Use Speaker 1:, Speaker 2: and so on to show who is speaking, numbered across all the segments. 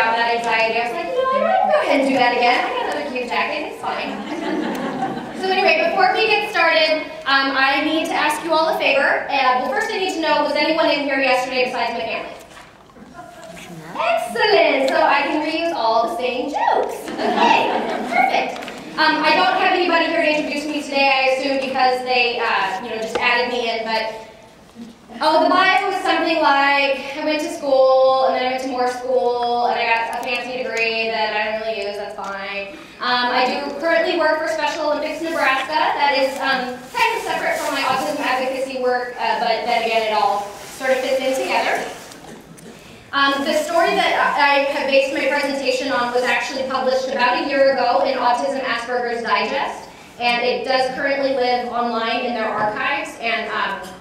Speaker 1: out that anxiety. I was like, I can go ahead and do that again. I got another cute jacket, it's fine. So anyway, before we get started, I need to ask you all a favor. Well, first I need to know, was anyone in here yesterday besides my family? Excellent! So I can reuse all the same jokes. Okay, perfect. I don't have anybody here to introduce me today, I assume, because they, just added me in, but the bio was something like, I went to school, and then I went to more school, and I got a fancy degree that I don't really use, that's fine. I do currently work for Special Olympics Nebraska. That is kind of separate from my autism advocacy work, but then again, it all sort of fits in together. The story that I have based my presentation on was actually published about a year ago in Autism Asperger's Digest, and it does currently live online in their archives, and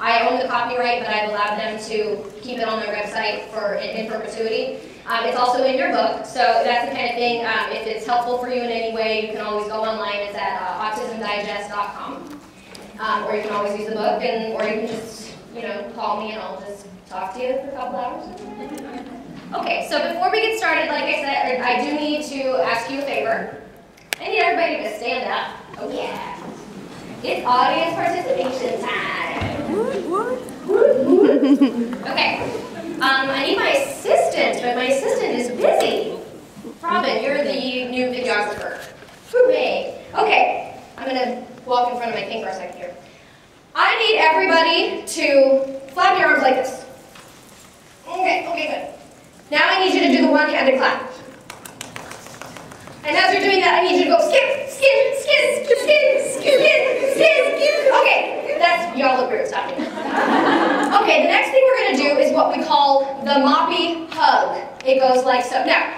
Speaker 1: I own the copyright, but I've allowed them to keep it on their website in perpetuity. It's also in your book, so that's the kind of thing, if it's helpful for you in any way, you can always go online. It's at autismdigest.com, or you can always use the book, or you can just, call me and I'll just talk to you for a couple hours. Okay, so before we get started, like I said, I do need to ask you a favor. I need everybody to stand up. Oh yeah. It's audience participation time. Okay. I need my assistant, but my assistant is busy. Robin, you're the new videographer. Hooray. Okay, I'm gonna walk in front of my thing for a second here. I need everybody to flap your arms like this. Okay, good. Now I need you to do the one-handed clap. And as you're doing that, I need you to go skip, skip, skip, skip, skip, skip, skip, skip. Okay, that's, y'all look weird, stop me. Okay, the next thing we're going to do is what we call the moppy hug. It goes like so. Now,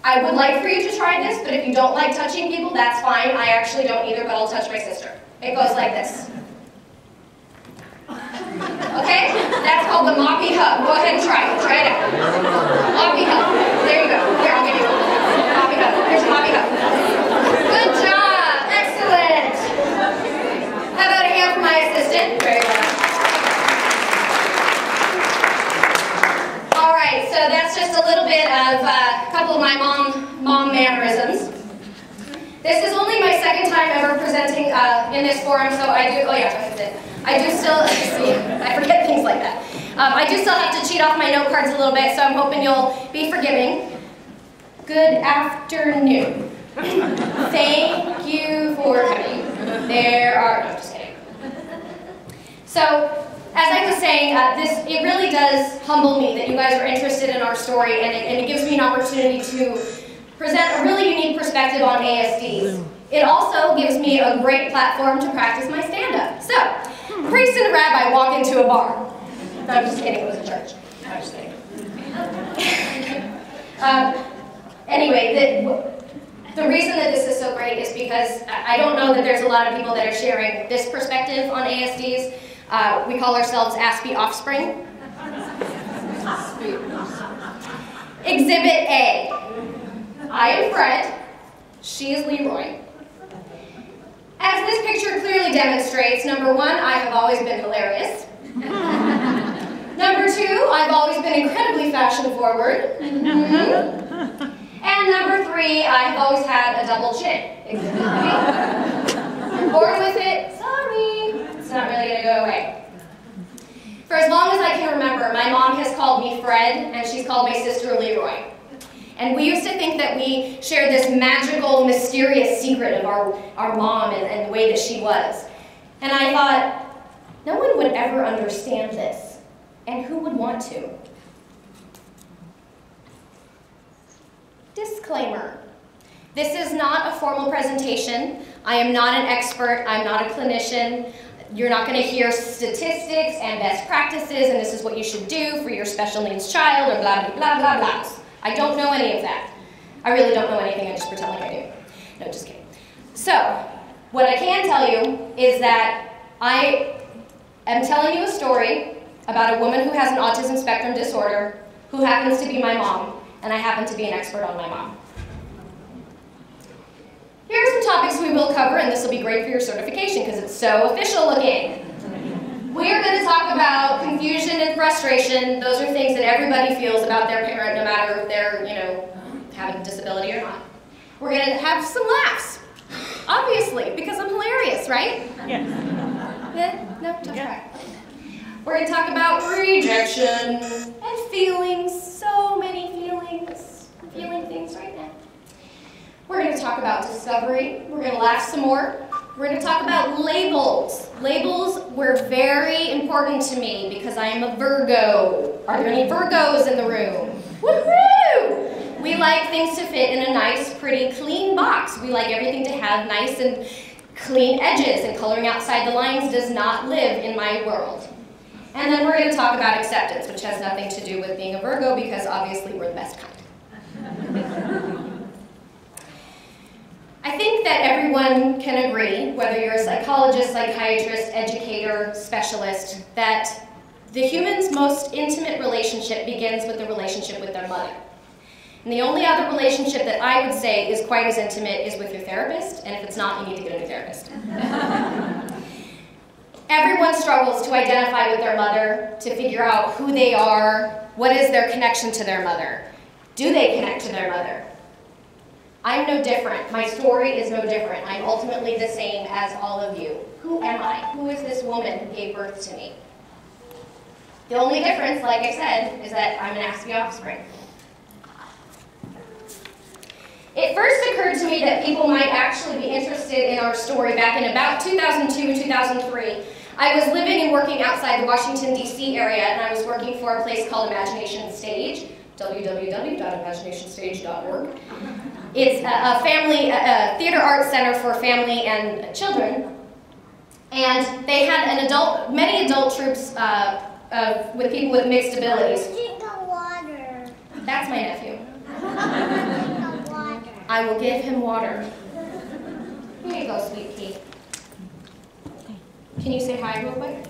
Speaker 1: I would like for you to try this, but if you don't like touching people, that's fine. I actually don't either, but I'll touch my sister. It goes like this. Okay? That's called the moppy hug. Go ahead and try it. Try it out. Moppy hug. There you go. Here, I'll give you one. Moppy hug. Here's a moppy hug. Good job. Excellent. How about a hand for my assistant? Very well. All right, so that's just a little bit of a couple of my mom mannerisms. This is only my second time ever presenting in this forum, so I do still, see, I forget things like that. I do still have to cheat off my note cards a little bit, so I'm hoping you'll be forgiving. Good afternoon. Thank you for coming. No, just kidding. So, as I was saying, it really does humble me that you guys are interested in our story, and it gives me an opportunity to present a really unique perspective on ASDs. It also gives me a great platform to practice my stand-up. So, a priest and a rabbi walk into a bar. No, I'm just kidding, it was a church. No, I'm just kidding. Anyway, the reason that this is so great is because I don't know that there's a lot of people that are sharing this perspective on ASDs. We call ourselves Aspie Offspring. Exhibit A. I am Fred. She is Leroy. As this picture clearly demonstrates, number one, I have always been hilarious. Number two, I've always been incredibly fashion-forward. And number three, I have always had a double chin. You're born with it, sorry. It's not really going to go away. For as long as I can remember, my mom has called me Fred, and she's called my sister Leroy. And we used to think that we shared this magical, mysterious secret of our mom and the way that she was. And I thought, no one would ever understand this. And who would want to? Disclaimer. This is not a formal presentation. I am not an expert. I'm not a clinician. You're not going to hear statistics and best practices, and this is what you should do for your special needs child, or blah, blah, blah, blah, blah. I don't know any of that. I really don't know anything. I just pretend like I do. No, just kidding. So, what I can tell you is that I am telling you a story about a woman who has an autism spectrum disorder who happens to be my mom, and I happen to be an expert on my mom. Here are some topics we will cover, and this will be great for your certification because it's so official looking. We are going to talk about confusion and frustration. Those are things that everybody feels about their parent, no matter their, We're going to have some laughs, obviously, because I'm hilarious, right?
Speaker 2: Yes.
Speaker 1: No, don't try. We're going to talk about rejection and feelings, so many feelings. I'm feeling things right now. We're going to talk about discovery. We're going to laugh some more. We're going to talk about labels. Labels were very important to me because I am a Virgo. Are there any Virgos in the room? Woohoo! We like things to fit in a nice, pretty, clean box. We like everything to have nice and clean edges, and coloring outside the lines does not live in my world. And then we're going to talk about acceptance, which has nothing to do with being a Virgo because obviously we're the best kind. I think that everyone can agree, whether you're a psychologist, psychiatrist, educator, specialist, that the human's most intimate relationship begins with the relationship with their mother. And the only other relationship that I would say is quite as intimate is with your therapist, and if it's not, you need to get a new therapist. Everyone struggles to identify with their mother, to figure out who they are, what is their connection to their mother. Do they connect to their mother? I'm no different. My story is no different. I'm ultimately the same as all of you. Who am I? Who is this woman who gave birth to me? The only difference, like I said, is that I'm an aspie offspring. It first occurred to me that people might actually be interested in our story back in about 2002, 2003. I was living and working outside the Washington, D.C. area, and I was working for a place called Imagination Stage, www.imaginationstage.org. It's a family theater arts center for family and children, and they had many adult troops with people with mixed abilities.
Speaker 3: Drink the water.
Speaker 1: That's my nephew.
Speaker 3: Drink the water.
Speaker 1: I will give him water. Here you go, sweet pea. Can you say hi real quick?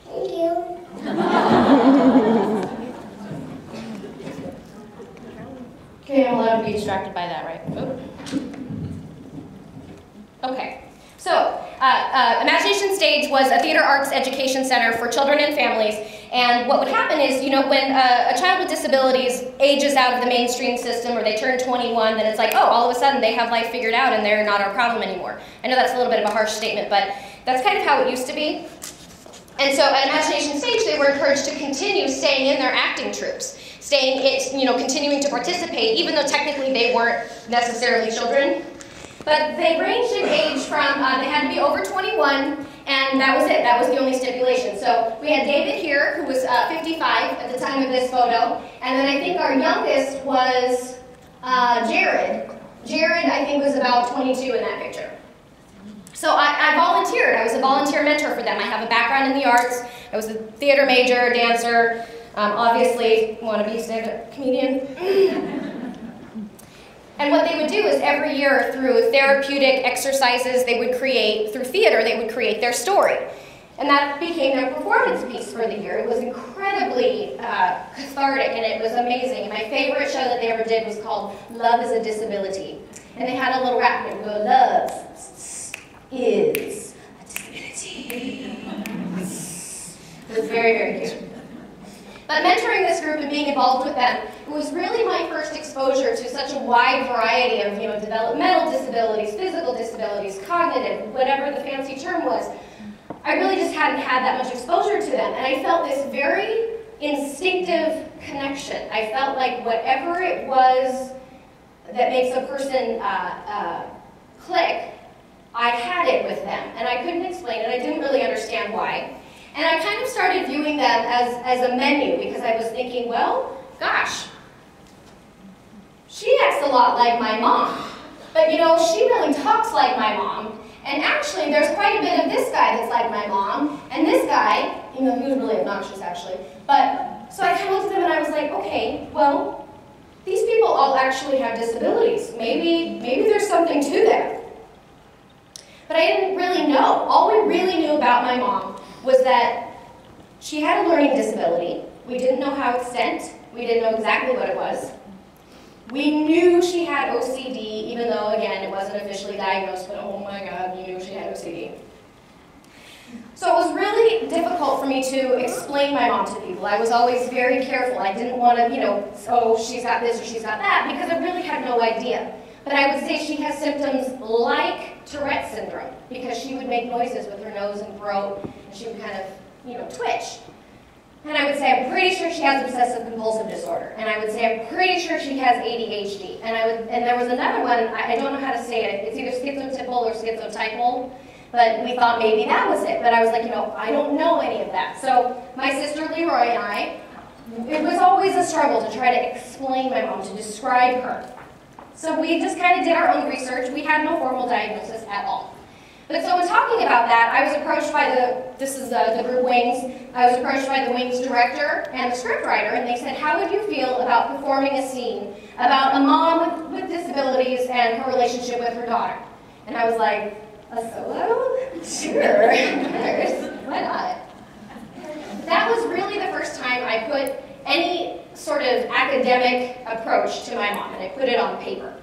Speaker 3: Thank you.
Speaker 1: Okay, I'm allowed to be distracted by that, right? Oop. Okay, so Imagination Stage was a theater arts education center for children and families, and what would happen is, you know, when a child with disabilities ages out of the mainstream system or they turn 21, then it's like, oh, all of a sudden they have life figured out and they're not our problem anymore. I know that's a little bit of a harsh statement, but that's kind of how it used to be. And so at Imagination Stage, they were encouraged to continue staying in their acting troupes, continuing to participate, even though technically they weren't necessarily children. But they ranged in age from, they had to be over 21, and that was it. That was the only stipulation. So we had David here, who was 55 at the time of this photo, and then I think our youngest was Jared. Jared, I think, was about 22 in that picture. So I volunteered. I was a volunteer mentor for them. I have a background in the arts. I was a theater major, dancer, obviously wannabe stand-up comedian. And what they would do is every year through therapeutic exercises they would create, through theater, they would create their story. And that became their performance piece for the year. It was incredibly cathartic and it was amazing. And my favorite show that they ever did was called Love is a Disability. And they had a little rap and it would go, love is a disability. It was very, very cute. But mentoring this group and being involved with them, it was really my first exposure to such a wide variety of, developmental disabilities, physical disabilities, cognitive, whatever the fancy term was. I really just hadn't had that much exposure to them, and I felt this very instinctive connection. I felt like whatever it was that makes a person click, I had it with them, and I couldn't explain it. I didn't really understand why. And I kind of started viewing them as a menu because I was thinking, well, gosh, she acts a lot like my mom. But she really talks like my mom. And actually, there's quite a bit of this guy that's like my mom. And this guy, he was really obnoxious actually. But, so I kind of looked at them and I was like, okay, well, these people all actually have disabilities. Maybe there's something to them. But I didn't really know. All we really knew about my mom was that she had a learning disability. We didn't know how extent. We didn't know exactly what it was. We knew she had OCD, even though, again, it wasn't officially diagnosed, but oh my God, you knew she had OCD. So it was really difficult for me to explain my mom to people. I was always very careful. I didn't want to, oh, she's got this or she's got that, because I really had no idea. but I would say she has symptoms like Tourette syndrome because she would make noises with her nose and throat, and she would kind of, twitch. And I would say, I'm pretty sure she has obsessive compulsive disorder. And I would say, I'm pretty sure she has ADHD. And there was another one, I don't know how to say it. It's either schizotypal or schizotypal. But we thought maybe that was it. But I was like, I don't know any of that. So my sister Leroy and I, it was always a struggle to try to explain my mom, to describe her. So we just kind of did our own research. We had no formal diagnosis at all. But so in talking about that, I was approached by the group Wings, I was approached by the Wings director and the scriptwriter, and they said, how would you feel about performing a scene about a mom with disabilities and her relationship with her daughter? And I was like, a solo? Sure, why not? That was really the first time I put any sort of academic approach to my mom, and I put it on paper.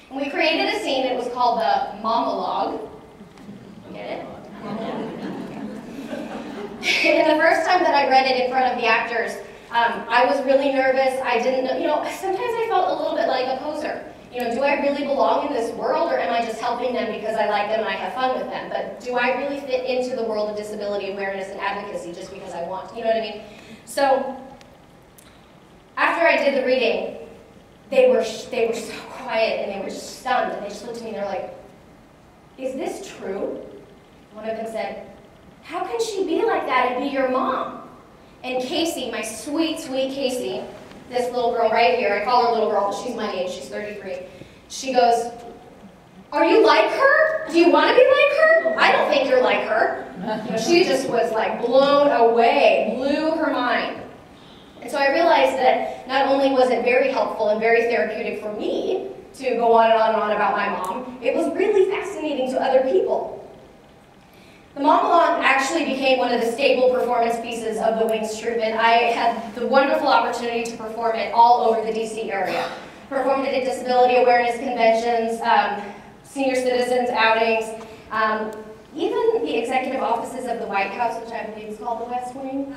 Speaker 1: And we created a scene, it was called the monologue. Get it? And the first time that I read it in front of the actors, I was really nervous. I didn't know, sometimes I felt a little bit like a poser. Do I really belong in this world, or am I just helping them because I like them and I have fun with them? But do I really fit into the world of disability awareness and advocacy just because I want to? You know what I mean? So after I did the reading, they were so quiet and they were just stunned, and they just looked at me and they're like, is this true? One of them said, how can she be like that and be your mom? And Casey, my sweet, sweet Casey, this little girl right here, I call her little girl, she's my age, she's 33. She goes, are you like her? Do you want to be like her? I don't think you're like her. She just was like blown away, blew her mind. And so I realized that not only was it very helpful and very therapeutic for me to go on and on and on about my mom, it was really fascinating to other people. The monologue actually became one of the staple performance pieces of the Wings troupe, and I had the wonderful opportunity to perform it all over the DC area. Performed it at disability awareness conventions, senior citizens outings, even the executive offices of the White House, which I believe is called the West Wing.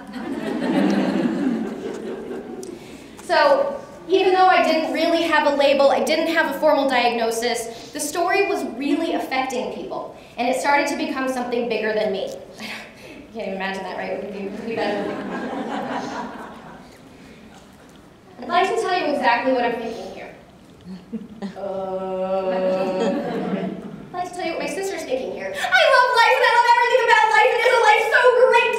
Speaker 1: So even though I didn't really have a label, I didn't have a formal diagnosis, the story was really affecting people. And it started to become something bigger than me. You can't even imagine that, right? It could be better. I'd like to tell you exactly what I'm thinking here. I'd like to tell you what my sister's thinking here. I love life and I love everything about life and isn't life so great?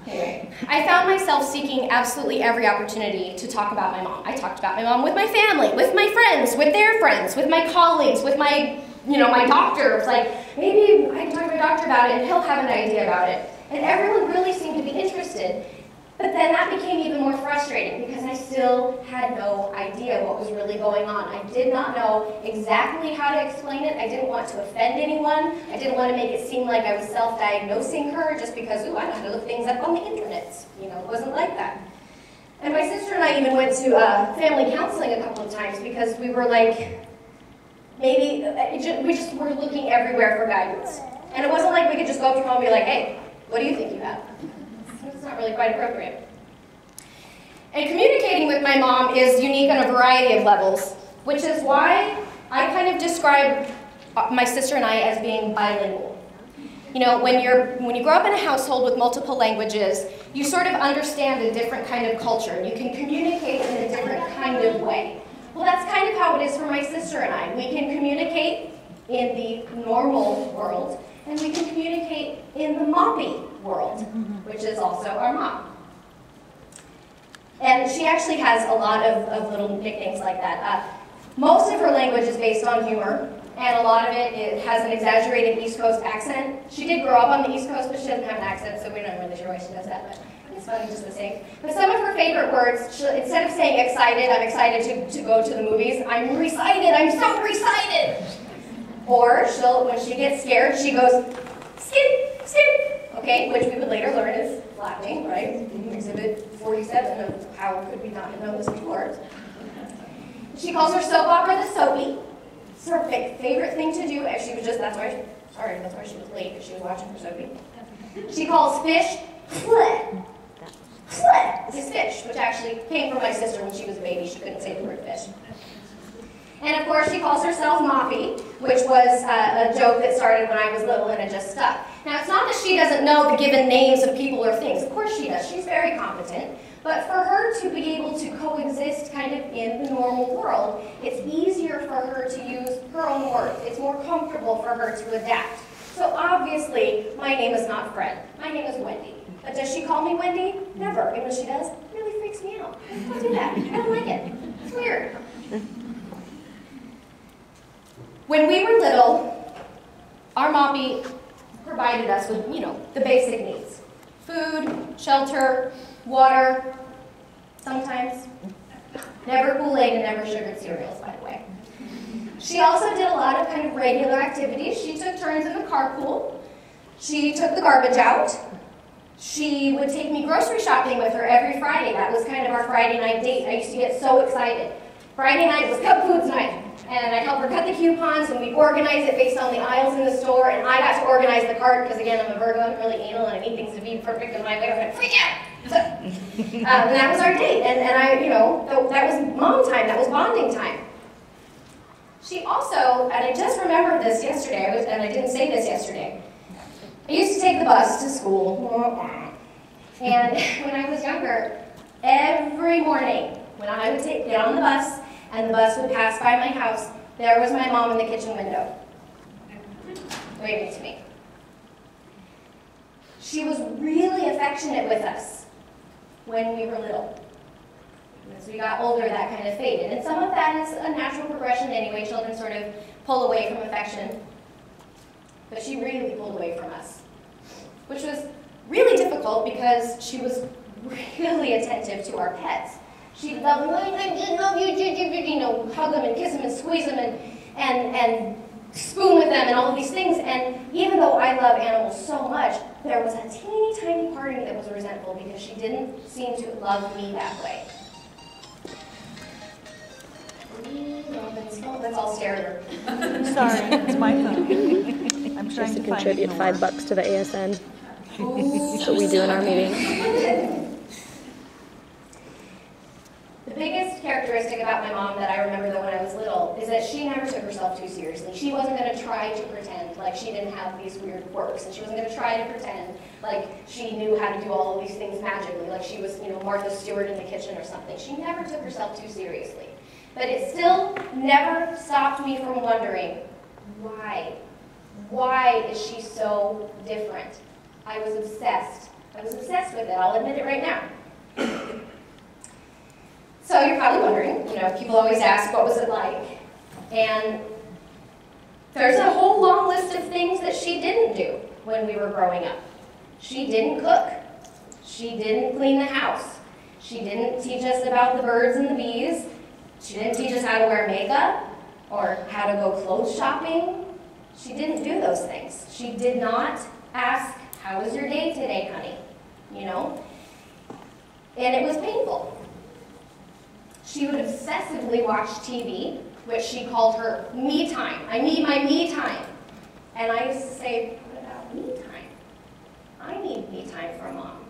Speaker 1: Anyway, I found myself seeking absolutely every opportunity to talk about my mom. I talked about my mom with my family, with my friends, with their friends, with my colleagues, with my, my doctor. It's like, maybe I can talk to my doctor about it and he'll have an idea about it. And everyone really seemed to be interested. But then that became even more frustrating because I still had no idea what was really going on. I did not know exactly how to explain it. I didn't want to offend anyone. I didn't want to make it seem like I was self-diagnosing her just because, I know how to look things up on the internet. It wasn't like that. And my sister and I even went to family counseling a couple of times because we were like, maybe, we just were looking everywhere for guidance. And it wasn't like we could just go up to mom and be like, hey, what do you think you have? It's not really quite appropriate. And communicating with my mom is unique on a variety of levels, which is why I kind of describe my sister and I as being bilingual. When you grow up in a household with multiple languages, you sort of understand a different kind of culture, and you can communicate in a different kind of way. Well, that's kind of how it is for my sister and I. We can communicate in the normal world, and we can communicate in the moppy world, which is also our mom. And she actually has a lot of little nicknames like that. Most of her language is based on humor, and a lot of it has an exaggerated East Coast accent. She did grow up on the East Coast, but she doesn't have an accent, so we're not really sure why she does that, but it's funny just the same. But some of her favorite words, instead of saying excited, I'm excited to go to the movies, I'm recited, I'm so recited. Or when she gets scared, she goes, skip, skip, okay, which we would later learn is flattening, right? Exhibit 47 of how could we not have known this before. She calls her soap opera the soapy. It's her favorite thing to do, and she was that's why she was late, because she was watching her soapy. She calls fish, bleh. sled, this fish, which actually came from my sister when she was a baby. She couldn't say the word fish. And of course, she calls herself Moppy, which was a joke that started when I was little and it just stuck. Now, it's not that she doesn't know the given names of people or things. Of course she does. She's very competent. But for her to be able to coexist kind of in the normal world, it's easier for her to use her own words. It's more comfortable for her to adapt. So obviously, my name is not Fred. My name is Wendy. But does she call me Wendy? Never. And when she does, it really freaks me out. Don't do that. I don't like it. It's weird. When we were little, our Moppy provided us with, the basic needs. Food, shelter, water, sometimes. Never Kool-Aid and never sugared cereals, by the way. She also did a lot of kind of regular activities. She took turns in the carpool. She took the garbage out. She would take me grocery shopping with her every Friday. That was kind of our Friday night date. I used to get so excited. Friday night was Cup Foods night. And I'd help her cut the coupons, and we'd organize it based on the aisles in the store, and I got to organize the cart, because again, I'm a Virgo, I'm really anal, and I need things to be perfect in my way, I'm going to freak out. So, and that was our date, and that was mom time, that was bonding time. She also, and I just remembered this yesterday, and I didn't say this yesterday, I used to take the bus to school, and when I was younger, every morning, when I would get on the bus, and the bus would pass by my house, there was my mom in the kitchen window, waving to me. She was really affectionate with us when we were little. As we got older, that kind of faded. And some of that is a natural progression anyway. Children sort of pull away from affection. But she really pulled away from us, which was really difficult because she was really attentive to our pets. She'd love them, hug them and kiss them and squeeze them and spoon with them and all of these things. And even though I love animals so much, there was a teeny tiny part of me that was resentful because she didn't seem to love me that way. That's all stereo.
Speaker 2: Sorry, it's my phone. I'm trying to
Speaker 4: contribute $5 to the ASN. That's what we do in our meetings.
Speaker 1: The biggest characteristic about my mom that I remember though when I was little is that she never took herself too seriously. She wasn't going to try to pretend like she didn't have these weird quirks, and she wasn't going to try to pretend like she knew how to do all of these things magically, like she was, Martha Stewart in the kitchen or something. She never took herself too seriously. But it still never stopped me from wondering, why? Why is she so different? I was obsessed. I was obsessed with it. I'll admit it right now. So you're probably wondering, people always ask, what was it like? And there's a whole long list of things that she didn't do when we were growing up. She didn't cook. She didn't clean the house. She didn't teach us about the birds and the bees. She didn't teach us how to wear makeup or how to go clothes shopping. She didn't do those things. She did not ask, how was your day today, honey? And it was painful. She would obsessively watch TV, which she called her me time. I need my me time. And I used to say, what about me time? I need me time from mom.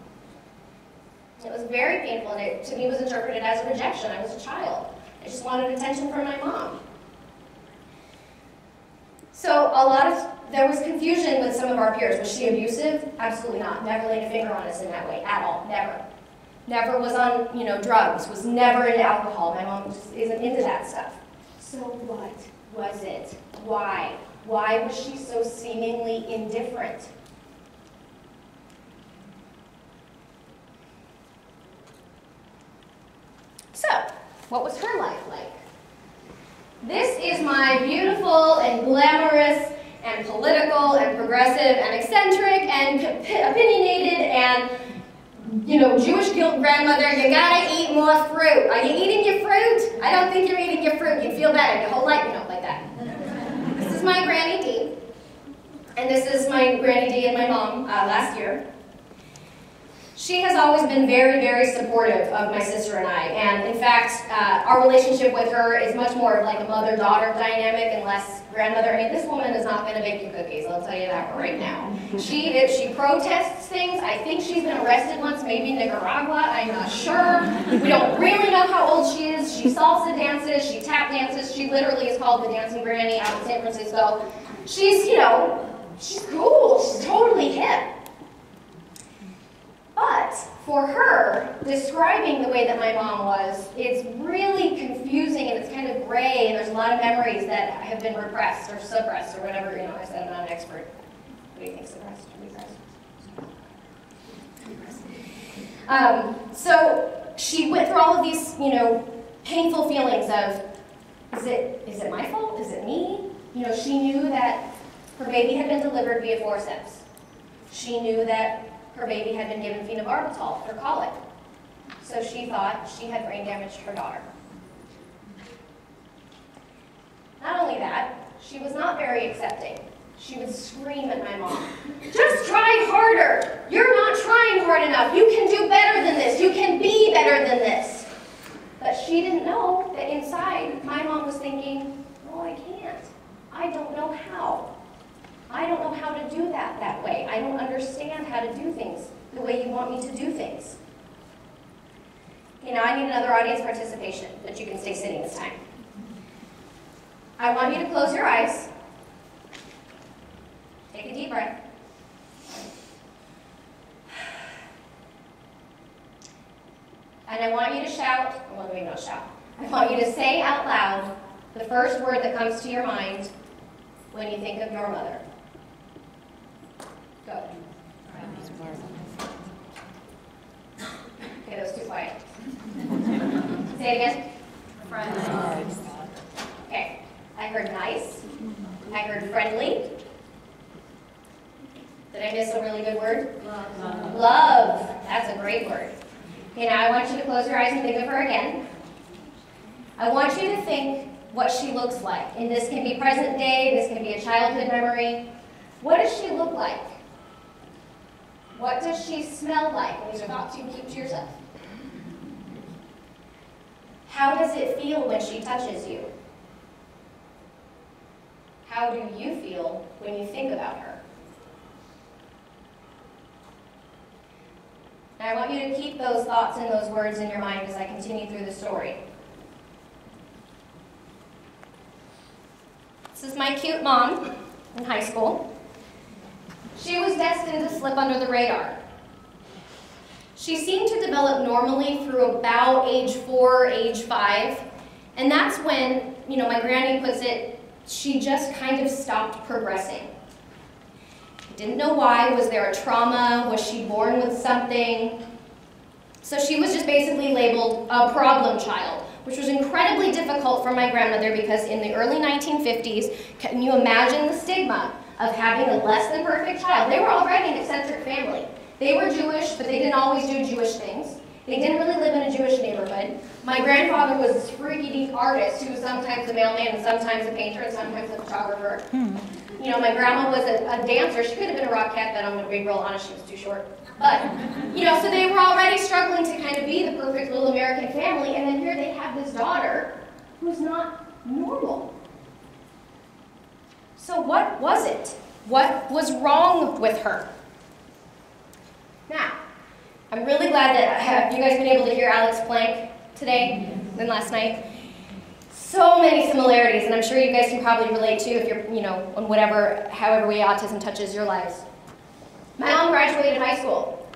Speaker 1: It was very painful, and it, to me, was interpreted as a rejection. I was a child. I just wanted attention from my mom. So there was confusion with some of our peers. Was she abusive? Absolutely not. Never laid a finger on us in that way, at all. Never. Never was on, drugs, was never into alcohol. My mom just isn't into that stuff. So what was it? Why? Why was she so seemingly indifferent? So, what was her life like? This is my beautiful and glamorous and political and progressive and eccentric and opinionated and Jewish guilt grandmother. You gotta eat more fruit. Are you eating your fruit? I don't think you're eating your fruit. You'd feel better. Your whole life you don't like that. This is my Granny D. And this is my Granny D and my mom last year. She has always been very, very supportive of my sister and I, and in fact, our relationship with her is much more of like a mother-daughter dynamic and less grandmother. I mean, this woman is not going to bake you cookies, I'll tell you that right now. She protests things. I think she's been arrested once, maybe in Nicaragua, I'm not sure. We don't really know how old she is. She salsa dances, she tap dances, she literally is called the dancing granny out in San Francisco. She's, you know, she's cool, she's totally hip. But for her, describing the way that my mom was, it's really confusing and it's kind of gray, and there's a lot of memories that have been repressed or suppressed or whatever. You know, I said I'm not an expert. What do you think, suppressed or repressed? So she went through all of these, you know, painful feelings of, is it my fault? Is it me? You know, she knew that her baby had been delivered via forceps. She knew that her baby had been given phenobarbital for colic. So she thought she had brain damaged her daughter. Not only that, she was not very accepting. She would scream at my mom, "Just try harder! You're not trying hard enough! You can do better than this! You can be better than this!" But she didn't know that inside, my mom was thinking, "Oh, I can't. I don't know how. I don't know how to do that way. I don't understand how to do things the way you want me to do things." You know, I need another audience participation, but you can stay sitting this time. I want you to close your eyes. Take a deep breath. And I want you to shout, well, maybe not shout. I want you to say out loud the first word that comes to your mind when you think of your mother. Go. Okay, that was too quiet. Say it again. Friends. Okay, I heard nice. I heard friendly. Did I miss a really good word? Love. Love. That's a great word. Okay, now I want you to close your eyes and think of her again. I want you to think what she looks like. And this can be present day, this can be a childhood memory. What does she look like? What does she smell like? These are thoughts you can keep to yourself. How does it feel when she touches you? How do you feel when you think about her? Now I want you to keep those thoughts and those words in your mind as I continue through the story. This is my cute mom in high school. She was destined to slip under the radar. She seemed to develop normally through about age 4, age 5, and that's when, you know, my granny puts it, she just kind of stopped progressing. I didn't know why. Was there a trauma? Was she born with something? So she was just basically labeled a problem child, which was incredibly difficult for my grandmother because in the early 1950s, can you imagine the stigma of having a less than perfect child? They were already an eccentric family. They were Jewish, but they didn't always do Jewish things. They didn't really live in a Jewish neighborhood. My grandfather was this freaky deep artist who was sometimes a mailman and sometimes a painter and sometimes a photographer. You know, my grandma was a dancer. She could have been a Rockette, but I'm going to be real honest, she was too short. But, you know, so they were already struggling to kind of be the perfect little American family, and then here they have this daughter who's not normal. So what was it? What was wrong with her? Now, I'm really glad that have you guys been able to hear Alex Plank today than last night. So many similarities, and I'm sure you guys can probably relate too if you're, you know, on whatever, however way autism touches your lives. My mom graduated high school,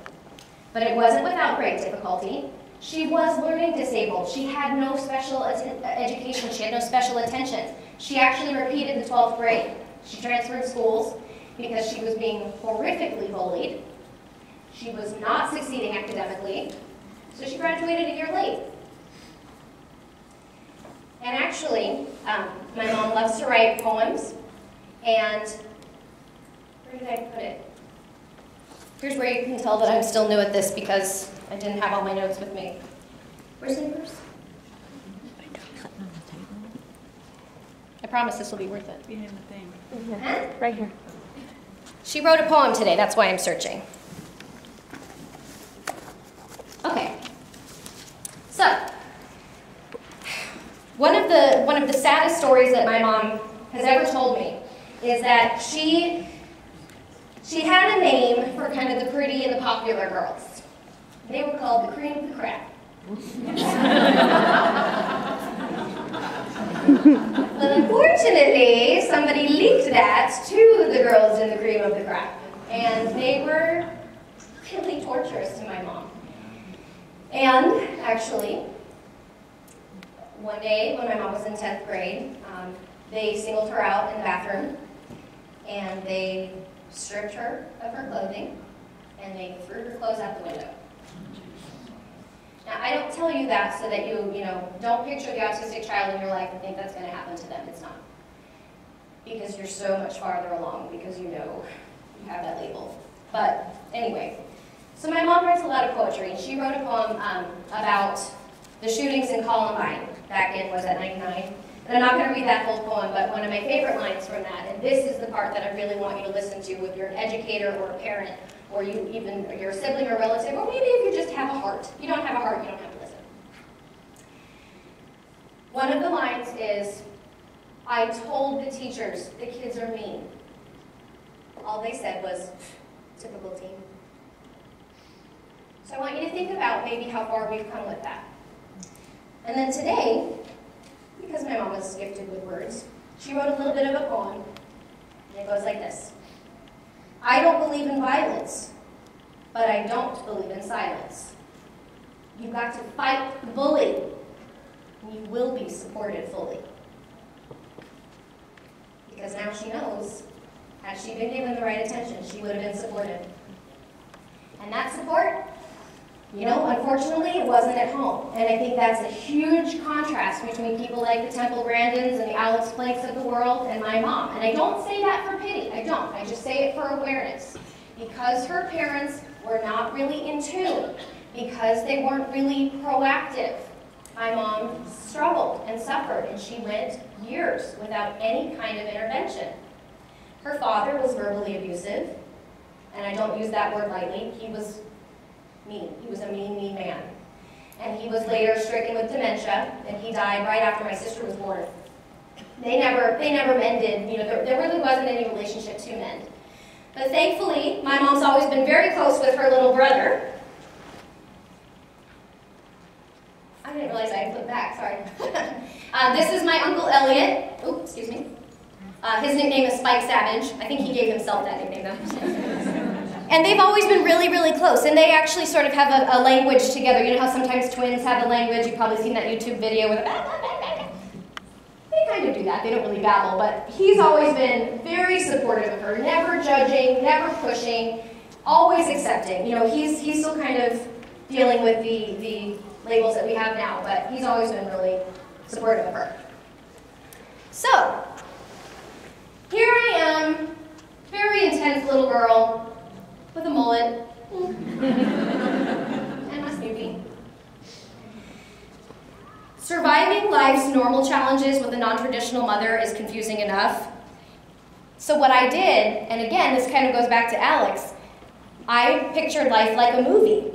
Speaker 1: but it wasn't without great difficulty. She was learning disabled. She had no special education. She had no special attention. She actually repeated the 12th grade. She transferred schools because she was being horrifically bullied. She was not succeeding academically, so she graduated a year late. And actually, my mom loves to write poems, and where did I put it? Here's where you can tell that I'm still new at this because I didn't have all my notes with me. Where's the verse? I promise this will be worth it.
Speaker 2: Behind the thing.
Speaker 1: Huh?
Speaker 4: Right here.
Speaker 1: She wrote a poem today, that's why I'm searching. One of the saddest stories that my mom has ever told me is that she had a name for kind of the pretty and the popular girls. They were called the cream of the crop. But unfortunately, somebody leaked that to the girls in the cream of the crop, and they were really torturous to my mom. And actually, one day when my mom was in 10th grade, they singled her out in the bathroom, and they stripped her of her clothing, and they threw her clothes out the window. Now, I don't tell you that so that you don't picture the autistic child in your life and think that's going to happen to them. It's not. Because you're so much farther along, because you have that label. But anyway, so my mom writes a lot of poetry, and she wrote a poem about the shootings in Columbine back in, was that 99? And I'm not going to read that whole poem, but one of my favorite lines from that, and this is the part that I really want you to listen to if you're an educator or a parent, or you're a sibling or relative, or maybe if you just have a heart. If you don't have a heart, you don't have to listen. One of the lines is, "I told the teachers the kids are mean. All they said was, typical teen." So I want you to think about maybe how far we've come with that. And then today, because my mom is gifted with words, she wrote a little bit of a poem, and it goes like this. "I don't believe in violence, but I don't believe in silence. You've got to fight the bully, and you will be supported fully." Because now she knows, had she been given the right attention, she would have been supported. And that support, unfortunately, it wasn't at home. And I think that's a huge contrast between people like the Temple Grandins and the Alex Planks of the world and my mom. And I don't say that for pity. I don't. I just say it for awareness. Because her parents were not really in tune, because they weren't really proactive, my mom struggled and suffered, and she went years without any kind of intervention. Her father was verbally abusive, and I don't use that word lightly. He was mean. He was a mean, mean man. And he was later stricken with dementia, and he died right after my sister was born. They never mended. There really wasn't any relationship to mend. But thankfully, my mom's always been very close with her little brother. I didn't realize I had put back, sorry. This is my Uncle Elliot. Oh, excuse me. His nickname is Spike Savage. I think he gave himself that nickname, though. And they've always been really, really close. And they actually sort of have a language together. You know how sometimes twins have a language? You've probably seen that YouTube video with They kind of do that. They don't really babble. But he's always been very supportive of her, never judging, never pushing, always accepting. He's still kind of dealing with the labels that we have now, but he's always been really supportive of her. So, here I am, very intense little girl with a mullet and my Snoopy. Surviving life's normal challenges with a non-traditional mother is confusing enough. So what I did, and again, this kind of goes back to Alex, I pictured life like a movie.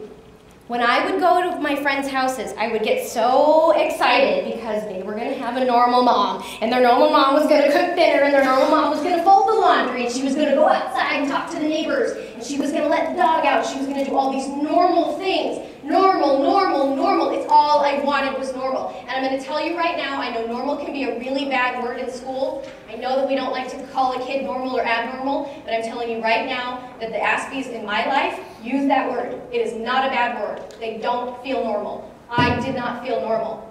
Speaker 1: When I would go to my friends' houses, I would get so excited because they were going to have a normal mom, and their normal mom was going to cook dinner, and their normal mom was going to fold the laundry, and she was going to go outside and talk to the neighbors, and she was going to let the dog out, she was going to do all these normal things. Normal, normal, normal. It's all I wanted was normal. And I'm going to tell you right now, I know normal can be a really bad word in school. I know that we don't like to call a kid normal or abnormal, but I'm telling you right now that the Aspies in my life use that word. It is not a bad word. They don't feel normal. I did not feel normal.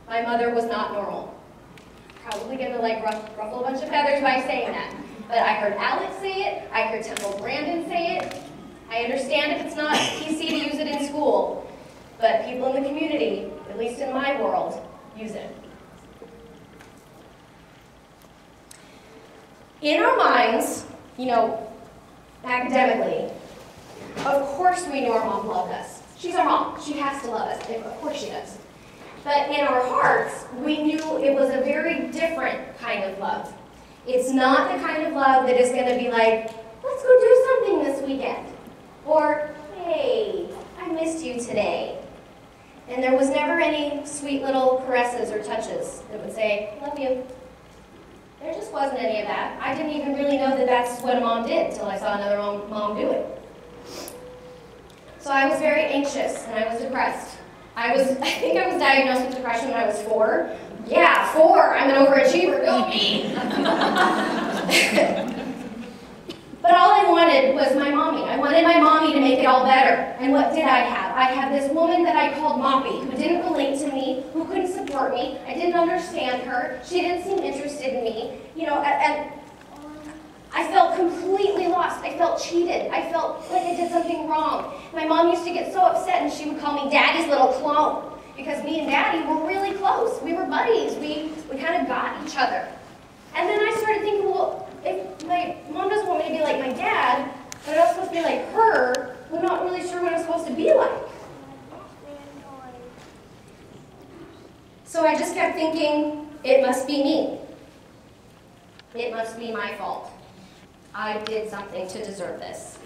Speaker 1: My mother was not normal. Probably going to ruffle a bunch of feathers by saying that. But I heard Alex say it. I heard Temple Brandon say it. I understand if it's not PC to use it in school, but people in the community, at least in my world, use it. In our minds, academically, of course we knew our mom loved us. She's our mom. She has to love us. Of course she does. But in our hearts, we knew it was a very different kind of love. It's not the kind of love that is going to be like, let's go do something this weekend. Or, hey, I missed you today. And there was never any sweet little caresses or touches that would say, love you. There just wasn't any of that. I didn't even really know that that's what a mom did until I saw another mom do it. So I was very anxious and I was depressed. I think I was diagnosed with depression when I was 4. Yeah, 4, I'm an overachiever, go me! But all I wanted was my mommy. I wanted my mommy to make it all better. And what did I have? I had this woman that I called Moppy, who didn't relate to me, who couldn't support me. I didn't understand her. She didn't seem interested in me. You know, and I felt completely lost. I felt cheated. I felt like I did something wrong. My mom used to get so upset, and she would call me Daddy's little clone, because me and Daddy were really close. We were buddies. We kind of got each other. And then I started thinking, well, if my mom doesn't want me to be like my dad, but I'm supposed to be like her, I'm not really sure what I'm supposed to be like. So I just kept thinking, it must be me. It must be my fault. I did something to deserve this.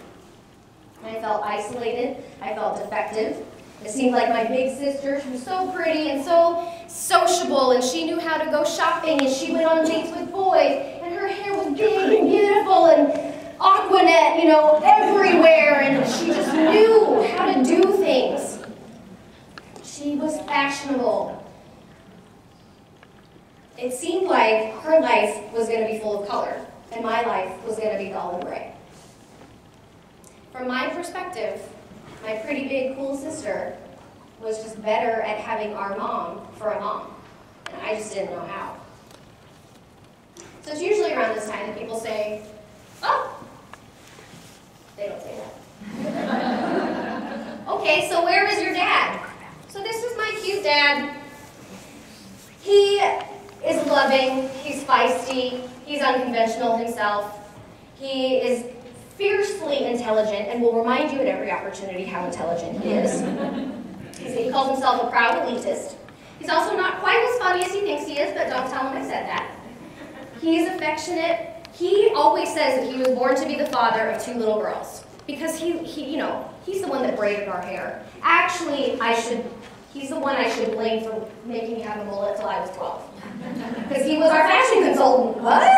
Speaker 1: I felt isolated. I felt defective. It seemed like my big sister, she was so pretty and so sociable, and she knew how to go shopping, and she went on dates with boys, and her hair was big and beautiful and Aquanet, you know, everywhere, and she just knew how to do things. She was fashionable. It seemed like her life was going to be full of color, and my life was going to be dull and gray. From my perspective, my pretty big cool sister was just better at having our mom for a mom, and I just didn't know how. So it's usually around this time that people say, oh, they don't say that. Okay, so where is your dad? So this is my cute dad. He is loving, he's feisty, he's unconventional himself. He is fiercely intelligent and will remind you at every opportunity how intelligent he is. He calls himself a proud elitist. He's also not quite as funny as he thinks he is, but don't tell him I said that. He's affectionate. He always says that he was born to be the father of 2 little girls because you know, he's the one that braided our hair. Actually, he's the one I should blame for making me have a mullet till I was 12. Because he was our fashion consultant. What?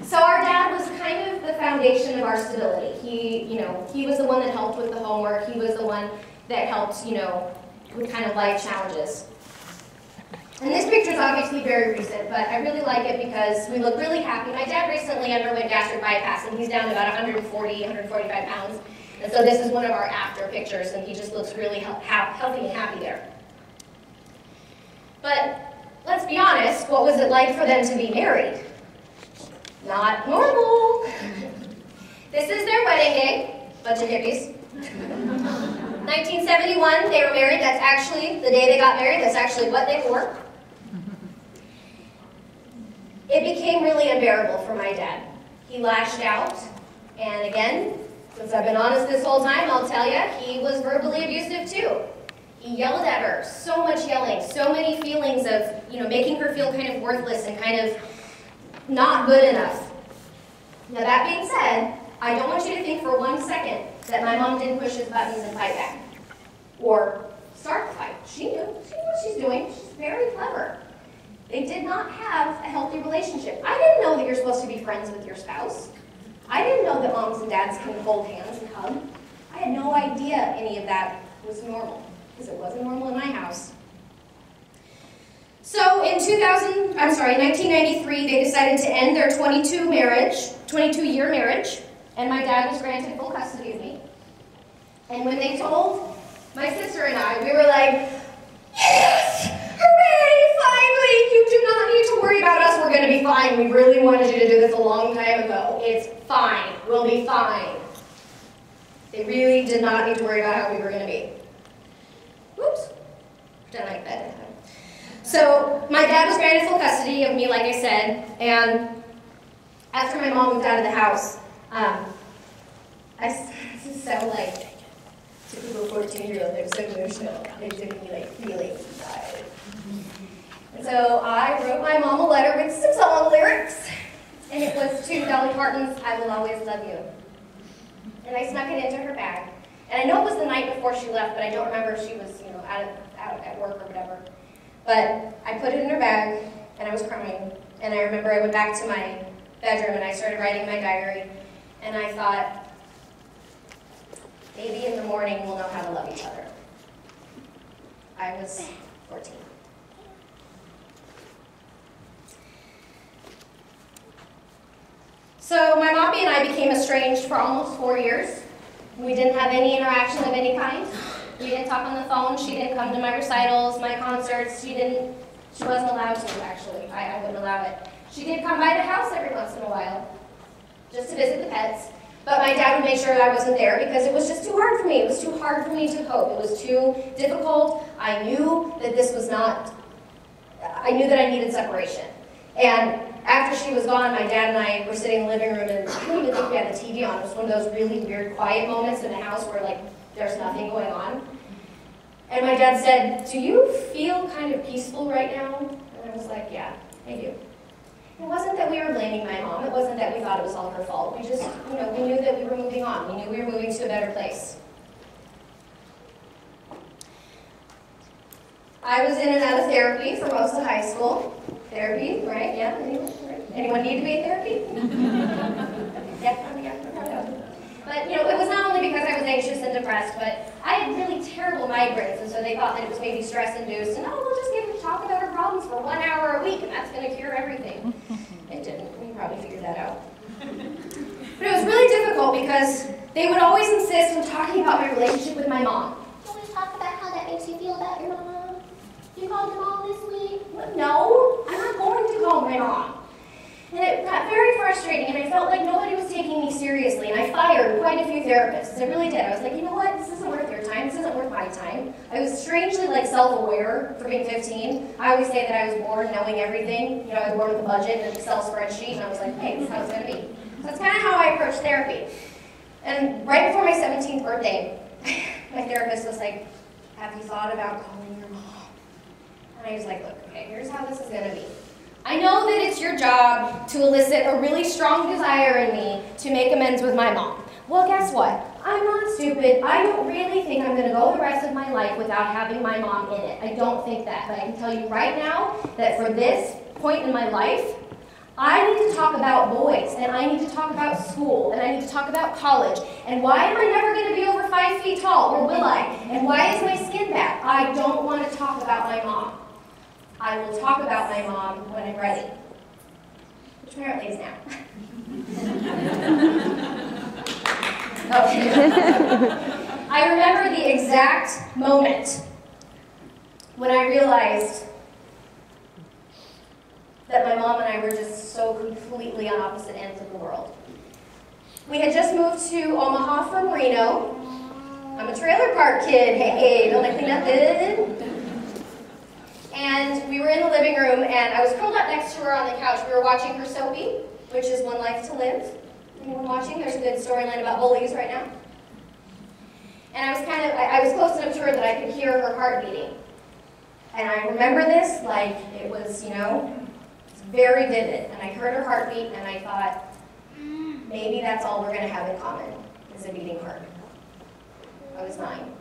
Speaker 1: So our dad was kind of the foundation of our stability. He was the one that helped with the homework. He was the one that helped, with kind of life challenges. And this picture is obviously very recent, but I really like it because we look really happy. My dad recently underwent gastric bypass, and he's down to about 140, 145 pounds. And so this is one of our after pictures, and he just looks really healthy and happy there. But let's be honest, what was it like for them to be married? Not normal. This is their wedding day, bunch of hippies. 1971, they were married. That's actually the day they got married. That's actually what they wore. It became really unbearable for my dad. He lashed out, and again, since I've been honest this whole time, I'll tell you, he was verbally abusive too. He yelled at her, so much yelling, so many feelings of, making her feel kind of worthless and kind of not good enough. Now that being said, I don't want you to think for 1 second that my mom didn't push his buttons and fight back. Or start the fight. She knew what she's doing. She's very clever. They did not have a healthy relationship. I didn't know that you're supposed to be friends with your spouse. I didn't know that moms and dads can hold hands and hug. I had no idea any of that was normal, because it wasn't normal in my house. So in 1993, they decided to end their 22-year marriage, and my dad was granted full custody of me. And when they told my sister and I, we were like, yes, hooray, finally, you do not need to worry about us, we're going to be fine. We really wanted you to do this a long time ago. It's fine, we'll be fine. They really did not need to worry about how we were going to be. Whoops, pretend like that didn't happen. So my dad was granted full custody of me, like I said, and after my mom moved out of the house, this is so like typical 14-year-old, they're so emotional, they took me like feelings inside. And so I wrote my mom a letter with some song lyrics, and it was to Dolly Parton's I Will Always Love You. And I snuck it into her bag. And I know it was the night before she left, but I don't remember if she was, out at work or whatever. But I put it in her bag, and I was crying. And I remember I went back to my bedroom, and I started writing my diary. And I thought, maybe in the morning we'll know how to love each other. I was 14. So my mommy and I became estranged for almost 4 years. We didn't have any interaction of any kind. We didn't talk on the phone. She didn't come to my recitals, my concerts. She wasn't allowed to, actually. I wouldn't allow it. She did come by the house every once in a while, just to visit the pets. But my dad would make sure that I wasn't there because it was just too hard for me. It was too hard for me to cope. It was too difficult. I knew that this was not, I knew that I needed separation. And after she was gone, my dad and I were sitting in the living room, and I don't even think we had the TV on. It was one of those really weird, quiet moments in the house where, like, there's nothing going on. And my dad said, "Do you feel kind of peaceful right now?" And I was like, "Yeah, I do." It wasn't that we were blaming my mom. It wasn't that we thought it was all her fault. We just, we knew that we were moving on. We knew we were moving to a better place. I was in and out of therapy for most of high school. Therapy, right? Yeah, anyone? Right? Anyone need to be in therapy? Yeah. But, it was not only because I was anxious and depressed, but I had really terrible migraines, and so they thought that it was maybe stress-induced, and, we'll just get her to talk about her problems for 1 hour a week, and that's going to cure everything. It didn't. You probably figured that out. But it was really difficult because they would always insist on talking about my relationship with my mom. Can we talk about how that makes you feel about your mom? You called your mom this week? No, I'm not going to call my mom. And it got very frustrating, and I felt like nobody was taking me seriously, and I fired quite a few therapists. I really did. I was like, you know what? This isn't worth your time. This isn't worth my time. I was strangely, self-aware for being 15. I always say that I was born knowing everything. I was born with a budget and an Excel spreadsheet, and I was like, hey, this is how it's going to be. So that's kind of how I approached therapy. And right before my 17th birthday, my therapist was like, have you thought about calling your mom? And I was like, look, okay, here's how this is going to be. I know that it's your job to elicit a really strong desire in me to make amends with my mom. Well, guess what? I'm not stupid. I don't really think I'm going to go the rest of my life without having my mom in it. I don't think that. But I can tell you right now that for this point in my life, I need to talk about boys, and I need to talk about school, and I need to talk about college. And why am I never going to be over 5 feet tall, or will I? And why is my skin bad? I don't want to talk about my mom. I will talk about my mom when I'm ready, which apparently is now. I remember the exact moment when I realized that my mom and I were just so completely on opposite ends of the world. We had just moved to Omaha from Reno. I'm a trailer park kid. Hey, don't I clean up good? And we were in the living room, and I was curled up next to her on the couch. We were watching her Soapy, which is One Life to Live. Anyone watching? There's a good storyline about bullies right now. And I was close enough to her that I could hear her heart beating. And I remember this like it was, it's very vivid. And I heard her heartbeat, and I thought, maybe that's all we're going to have in common, is a beating heart. I was 9.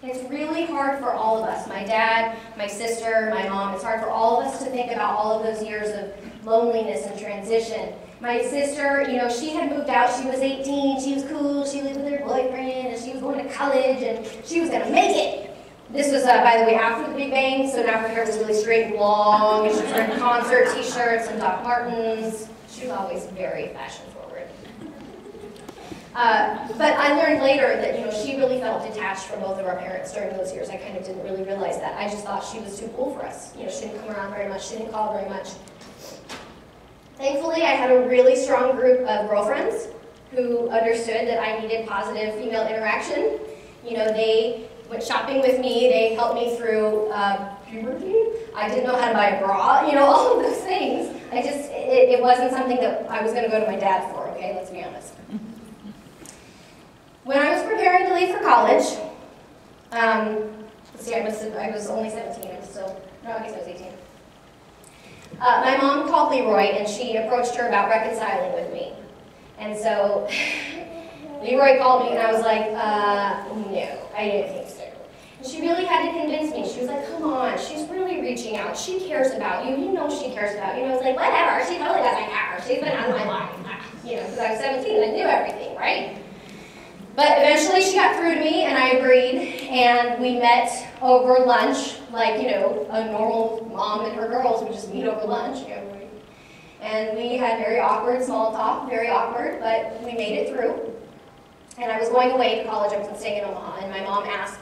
Speaker 1: It's really hard for all of us, my dad, my sister, my mom. It's hard for all of us to think about all of those years of loneliness and transition. My sister, she had moved out. She was 18. She was cool. She lived with her boyfriend, and she was going to college, and she was going to make it. This was, by the way, after the Big Bang, so now her hair was really straight and long, and she was wearing concert t-shirts and Doc Martens. She was always very fashion-forward. But I learned later that, she really felt detached from both of our parents during those years. I kind of didn't really realize that. I just thought she was too cool for us. She didn't come around very much. She didn't call very much. Thankfully, I had a really strong group of girlfriends who understood that I needed positive female interaction. They went shopping with me. They helped me through puberty. I didn't know how to buy a bra. All of those things. It wasn't something that I was going to go to my dad for, okay? Let's be honest. When I was preparing to leave for college, let's see, I was only 17. I guess I was 18. My mom called Leroy, and she approached her about reconciling with me. And so Leroy called me, and I was like, no, I didn't think so. And she really had to convince me. She was like, come on, she's really reaching out. She cares about you. You know she cares about you. And I was like, whatever, she totally doesn't care. She's been out of my life. You know, because I was 17 and I knew everything, right? But eventually she got through to me and I agreed, and we met over lunch, like, you know, a normal mom and her girls would just meet over lunch, you know. And we had very awkward small talk, very awkward, but we made it through. And I was going away to college. I was staying in Omaha, and my mom asked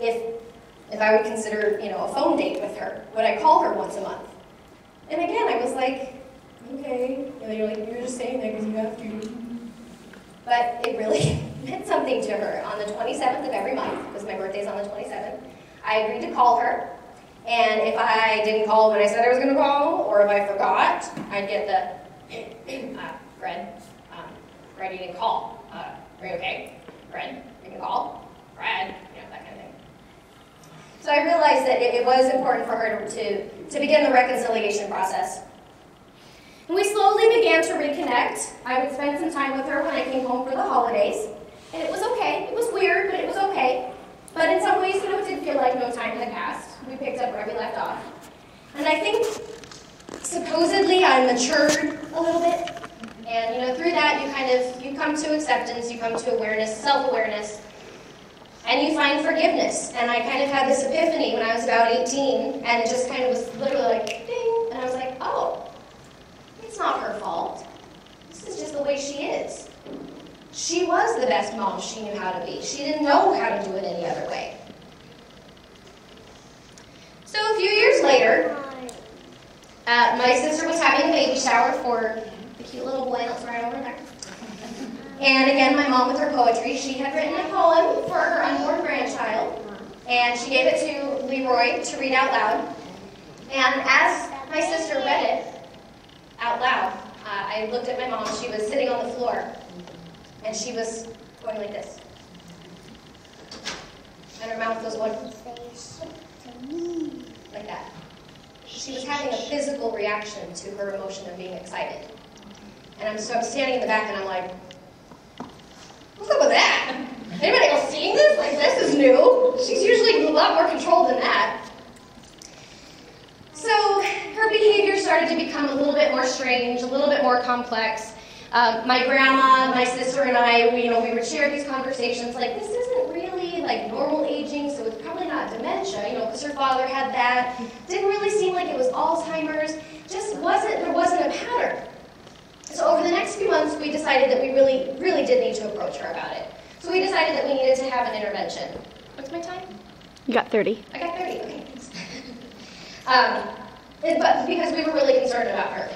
Speaker 1: if I would consider, you know, a phone date with her. Would I call her once a month? And again, I was like, okay. And they're like, you're just saying that because you have to. But it really meant something to her. On the 27th of every month, because my birthday's on the 27th, I agreed to call her. And if I didn't call when I said I was going to call, or if I forgot, I'd get the, Fred, you didn't call. Are you okay? Fred, you can call. Fred, you know, that kind of thing. So I realized that it was important for her to begin the reconciliation process. And we slowly began to reconnect. I would spend some time with her when I came home for the holidays. And it was okay. It was weird, but it was okay. But in some ways, you know, it did feel like no time had passed. We picked up where we left off. And I think, supposedly, I matured a little bit. And, you know, through that, you come to acceptance, you come to awareness, self-awareness, and you find forgiveness. And I kind of had this epiphany when I was about 18, and it just kind of was literally like, ding, and I was like, oh, it's not her fault. This is just the way she is. She was the best mom she knew how to be. She didn't know how to do it any other way. So a few years later, my sister was having a baby shower for the cute little boy that's right over there. And again, my mom with her poetry, she had written a poem for her unborn grandchild, and she gave it to Leroy to read out loud. And as my sister read it out loud, I looked at my mom. She was sitting on the floor, and she was going like this. And her mouth was going like that. She was having a physical reaction to her emotion of being excited. And I'm standing in the back, and I'm like, what's up with that? Anybody else seeing this? Like, this is new. She's usually a lot more controlled than that. So her behavior started to become a little bit more strange, a little bit more complex. My grandma, my sister, and I, we would share these conversations like, this isn't really like normal aging, so it's probably not dementia, because her father had that. Didn't really seem like it was Alzheimer's. There wasn't a pattern. So over the next few months, we decided that we really did need to approach her about it. So we decided that we needed to have an intervention. What's my time?
Speaker 4: You got 30.
Speaker 1: I got 30, okay, thanks. But because we were really concerned about her.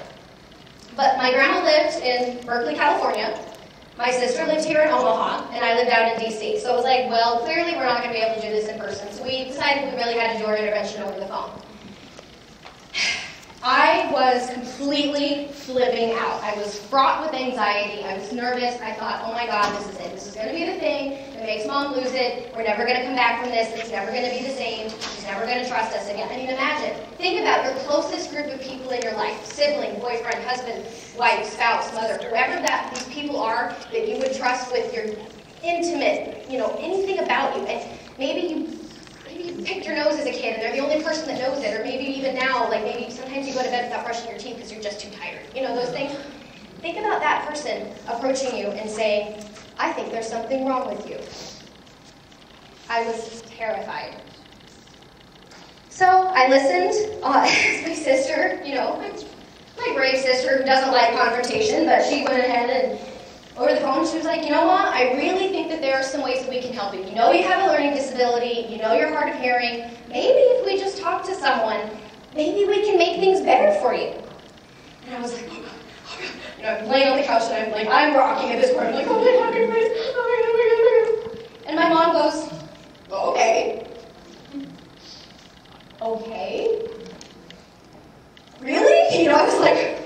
Speaker 1: But my grandma lived in Berkeley, California. My sister lived here in Omaha, and I lived out in DC. So it was like, well, clearly we're not going to be able to do this in person. So we decided we really had to do our intervention over the phone. I was completely flipping out. I was fraught with anxiety. I was nervous. I thought, oh my God, this is it. This is going to be the thing that makes Mom lose it. We're never going to come back from this. It's never going to be the same. She's never going to trust us again. I mean, imagine. Think about your closest group of people in your life. Sibling, boyfriend, husband, wife, spouse, mother, whoever these people are that you would trust with your intimate, anything about you. And maybe you picked your nose as a kid and they're the only person that knows it, or maybe even now, like maybe sometimes you go to bed without brushing your teeth because you're just too tired. Those things. Think about that person approaching you and saying, I think there's something wrong with you. I was terrified. So I listened as my sister, my brave sister who doesn't like confrontation, but she went ahead and over the phone, she was like, Ma, I really think that there are some ways that we can help you. You have a learning disability. You're hard of hearing. Maybe if we just talk to someone, maybe we can make things better for you. And I was like, oh God. I'm laying on the couch and I'm rocking at this point. I'm like, oh my God, oh my God. And my mom goes, well, okay. Okay? Really? I was like,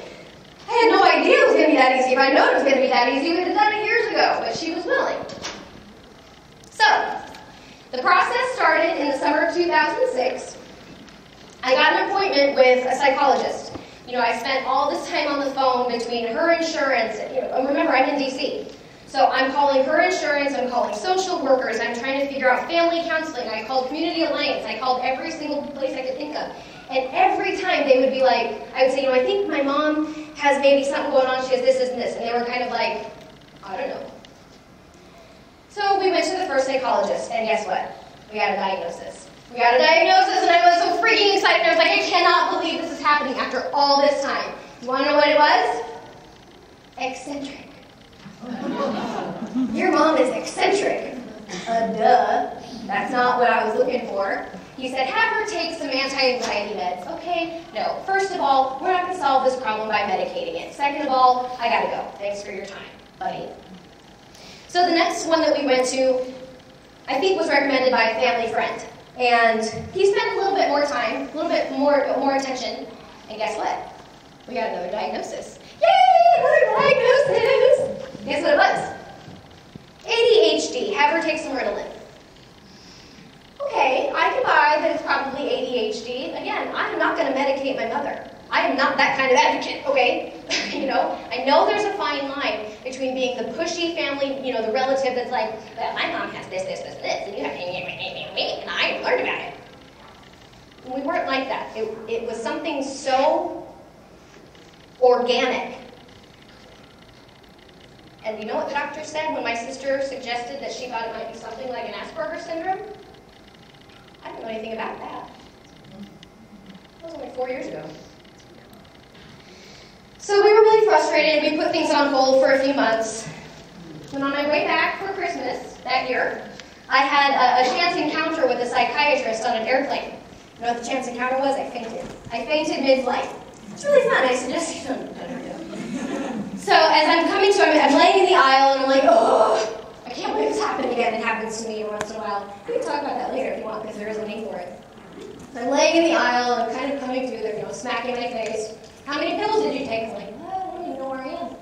Speaker 1: I had no idea it was going to be that easy. If I'd known it was going to be that easy, we would have done it years ago, but she was willing. So, the process started in the summer of 2006. I got an appointment with a psychologist. I spent all this time on the phone between her insurance, and remember, I'm in DC. So I'm calling her insurance, I'm calling social workers, I'm trying to figure out family counseling, I called Community Alliance, I called every single place I could think of. And every time they would be like, I would say, you know, I think my mom has maybe something going on, she has this, this, and this. And they were kind of like, I don't know. So we went to the first psychologist, and guess what? We got a diagnosis. We got a diagnosis, and I was so freaking excited. I was like, I cannot believe this is happening after all this time. You want to know what it was? Eccentric. Your mom is eccentric. Duh. That's not what I was looking for. He said, have her take some anti-anxiety meds. Okay, no. First of all, we're not going to solve this problem by medicating it. Second of all, I gotta go. Thanks for your time, buddy. So the next one that we went to, I think was recommended by a family friend. And he spent a little bit more time, a little bit more attention. And guess what? We got another diagnosis. Yay, another diagnosis! Guess what it was? ADHD. Have her take some Ritalin. Okay, I can buy that it's probably ADHD. Again, I'm not going to medicate my mother. I am not that kind of advocate, okay? You know, I know there's a fine line between being the pushy family, you know, the relative that's like, well, my mom has this, this, this, this, and you have and I learned about it. And we weren't like that. It was something so organic. And you know what the doctor said when my sister suggested that she thought it might be something like an Asperger's syndrome? I didn't know anything about that. That was only 4 years ago. So we were really frustrated. We put things on hold for a few months. When on my way back for Christmas that year, I had a chance encounter with a psychiatrist on an airplane. You know what the chance encounter was? I fainted. I fainted mid-flight. It's really fun. I suggest you don't do it. So as I'm coming to him, I'm laying in the aisle and I'm like, oh, I can't believe this happened again. It happens to me once in a while. We can talk about that later if you want, because there is a name for it. So I'm laying in the aisle and I'm kind of coming through there, you know, smacking my face. How many pills did you take? I'm like, well, I don't even know where I am.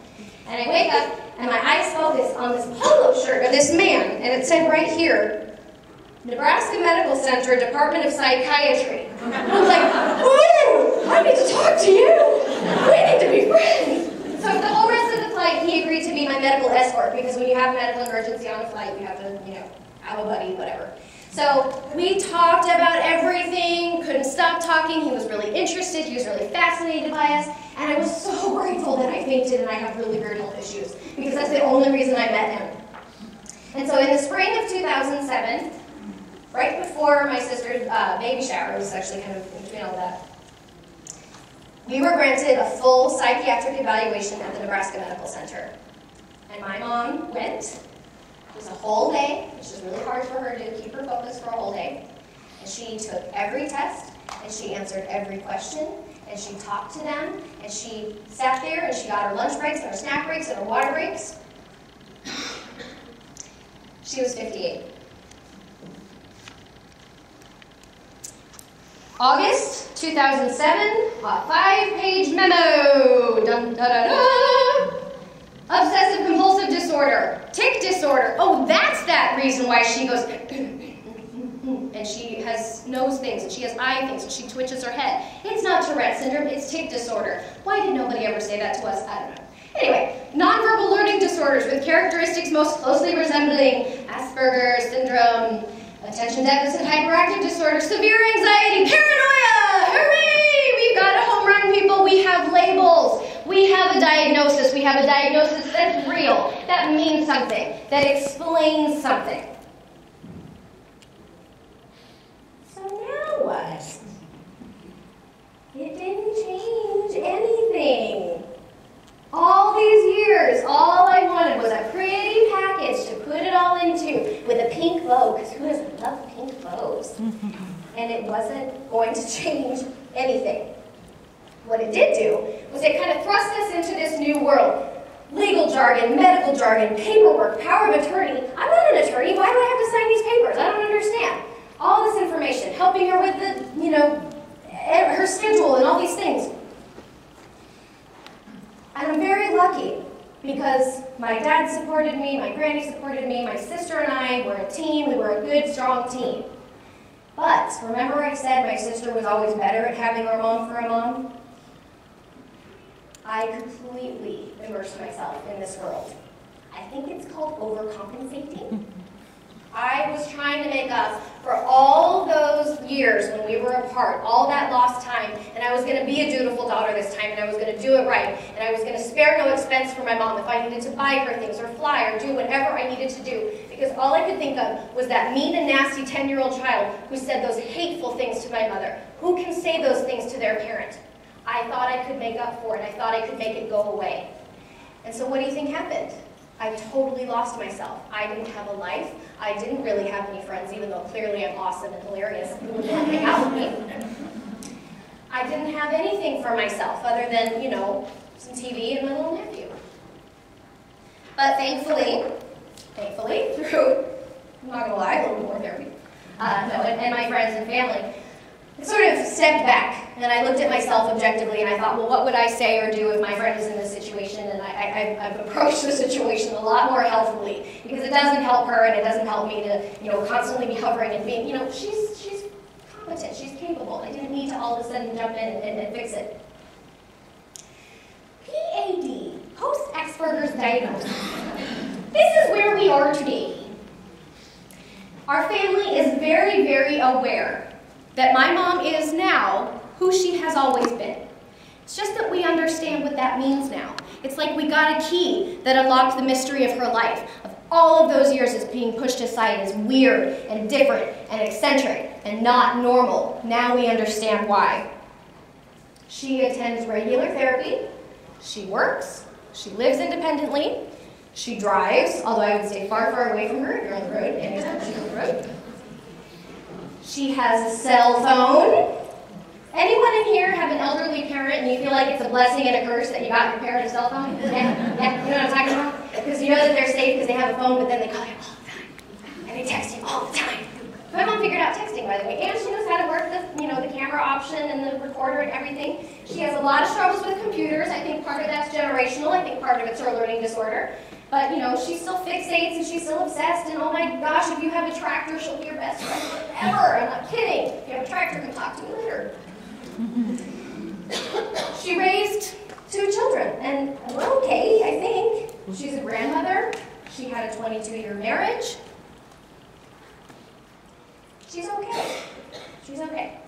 Speaker 1: And I wake up and my eyes focus on this polo shirt of this man, and it said right here, Nebraska Medical Center, Department of Psychiatry. And I was like, ooh, I need to talk to you. We need to be friends. So for the whole rest of the flight, he agreed to be my medical escort, because when you have a medical emergency on a flight, you have to, you know, have a buddy, whatever. So we talked about everything, couldn't stop talking. He was really interested, he was really fascinated by us, and I was so grateful that I fainted and I have really weird health issues, because that's the only reason I met him. And so in the spring of 2007, right before my sister's baby shower, it was actually kind of in between all that, we were granted a full psychiatric evaluation at the Nebraska Medical Center. And my mom went. It was a whole day, which is really hard for her to keep her focus for a whole day. And she took every test, and she answered every question, and she talked to them, and she sat there, and she got her lunch breaks, and her snack breaks, and her water breaks. She was 58. August 2007, a 5-page memo. Dun, da, da, da. Obsessive compulsive disorder, tic disorder. Oh, that's that reason why she goes, and she knows things, and she has eye things, and she twitches her head. It's not Tourette syndrome, it's tic disorder. Why did nobody ever say that to us? I don't know. Anyway, nonverbal learning disorders with characteristics most closely resembling Asperger's syndrome, attention deficit hyperactive disorder, severe anxiety, paranoia. Hooray! We've got a home run, people. We have labels. We have a diagnosis. We have a diagnosis that's real, that means something, that explains something. So now what? It didn't change anything. All these years, all I wanted was a pretty package to put it all into with a pink bow, because who doesn't love pink bows? And it wasn't going to change anything. What it did do was it kind of thrust us into this new world. Legal jargon, medical jargon, paperwork, power of attorney. I'm not an attorney. Why do I have to sign these papers? I don't understand. All this information, helping her with the, you know, her schedule and all these things. And I'm very lucky because my dad supported me, my granny supported me, my sister and I were a team. We were a good, strong team. But remember I said my sister was always better at having our mom for a mom? I completely immersed myself in this world. I think it's called overcompensating. I was trying to make up for all those years when we were apart, all that lost time, and I was going to be a dutiful daughter this time, and I was going to do it right, and I was going to spare no expense for my mom if I needed to buy her things or fly or do whatever I needed to do, because all I could think of was that mean and nasty 10-year-old child who said those hateful things to my mother. Who can say those things to their parent? I thought I could make up for it. I thought I could make it go away. And so what do you think happened? I totally lost myself. I didn't have a life. I didn't really have any friends, even though clearly I'm awesome and hilarious. Who would want to hang out with me? I didn't have anything for myself other than, you know, some TV and my little nephew. But thankfully, through, I'm not gonna lie, a little more therapy, and my friends and family, I sort of stepped back and I looked at myself objectively and I thought, well, what would I say or do if my friend was in this situation? And I've approached the situation a lot more healthily, because it doesn't help her and it doesn't help me to, you know, constantly be hovering and being, you know, she's competent, she's capable. I didn't need to all of a sudden jump in and fix it. PAD, post-Asperger's diagnosis. This is where we are today. Our family is very, very aware that my mom is now who she has always been. It's just that we understand what that means now. It's like we got a key that unlocked the mystery of her life, of all of those years as being pushed aside as weird and different and eccentric and not normal. Now we understand why. She attends regular therapy, she works, she lives independently, she drives, although I would stay far, far away from her if you're on the road, anytime she's on the road. She has a cell phone. Anyone in here have an elderly parent and you feel like it's a blessing and a curse that you got your parent a cell phone? Yeah, you know what I'm talking about? Because you know that they're safe because they have a phone, but then they call you all the time. And they text you all the time. My mom figured out texting, by the way, and she knows how to work the, you know, the camera option and the recorder and everything. She has a lot of struggles with computers. I think part of that's generational. I think part of it's her learning disorder. But, you know, she still fixates and she's still obsessed, and oh my gosh, if you have a tractor, she'll be your best friend forever. I'm not kidding. If you have a tractor, come talk to me later. She raised 2 children, and we're okay, I think. She's a grandmother. She had a 22-year marriage. She's okay. She's okay.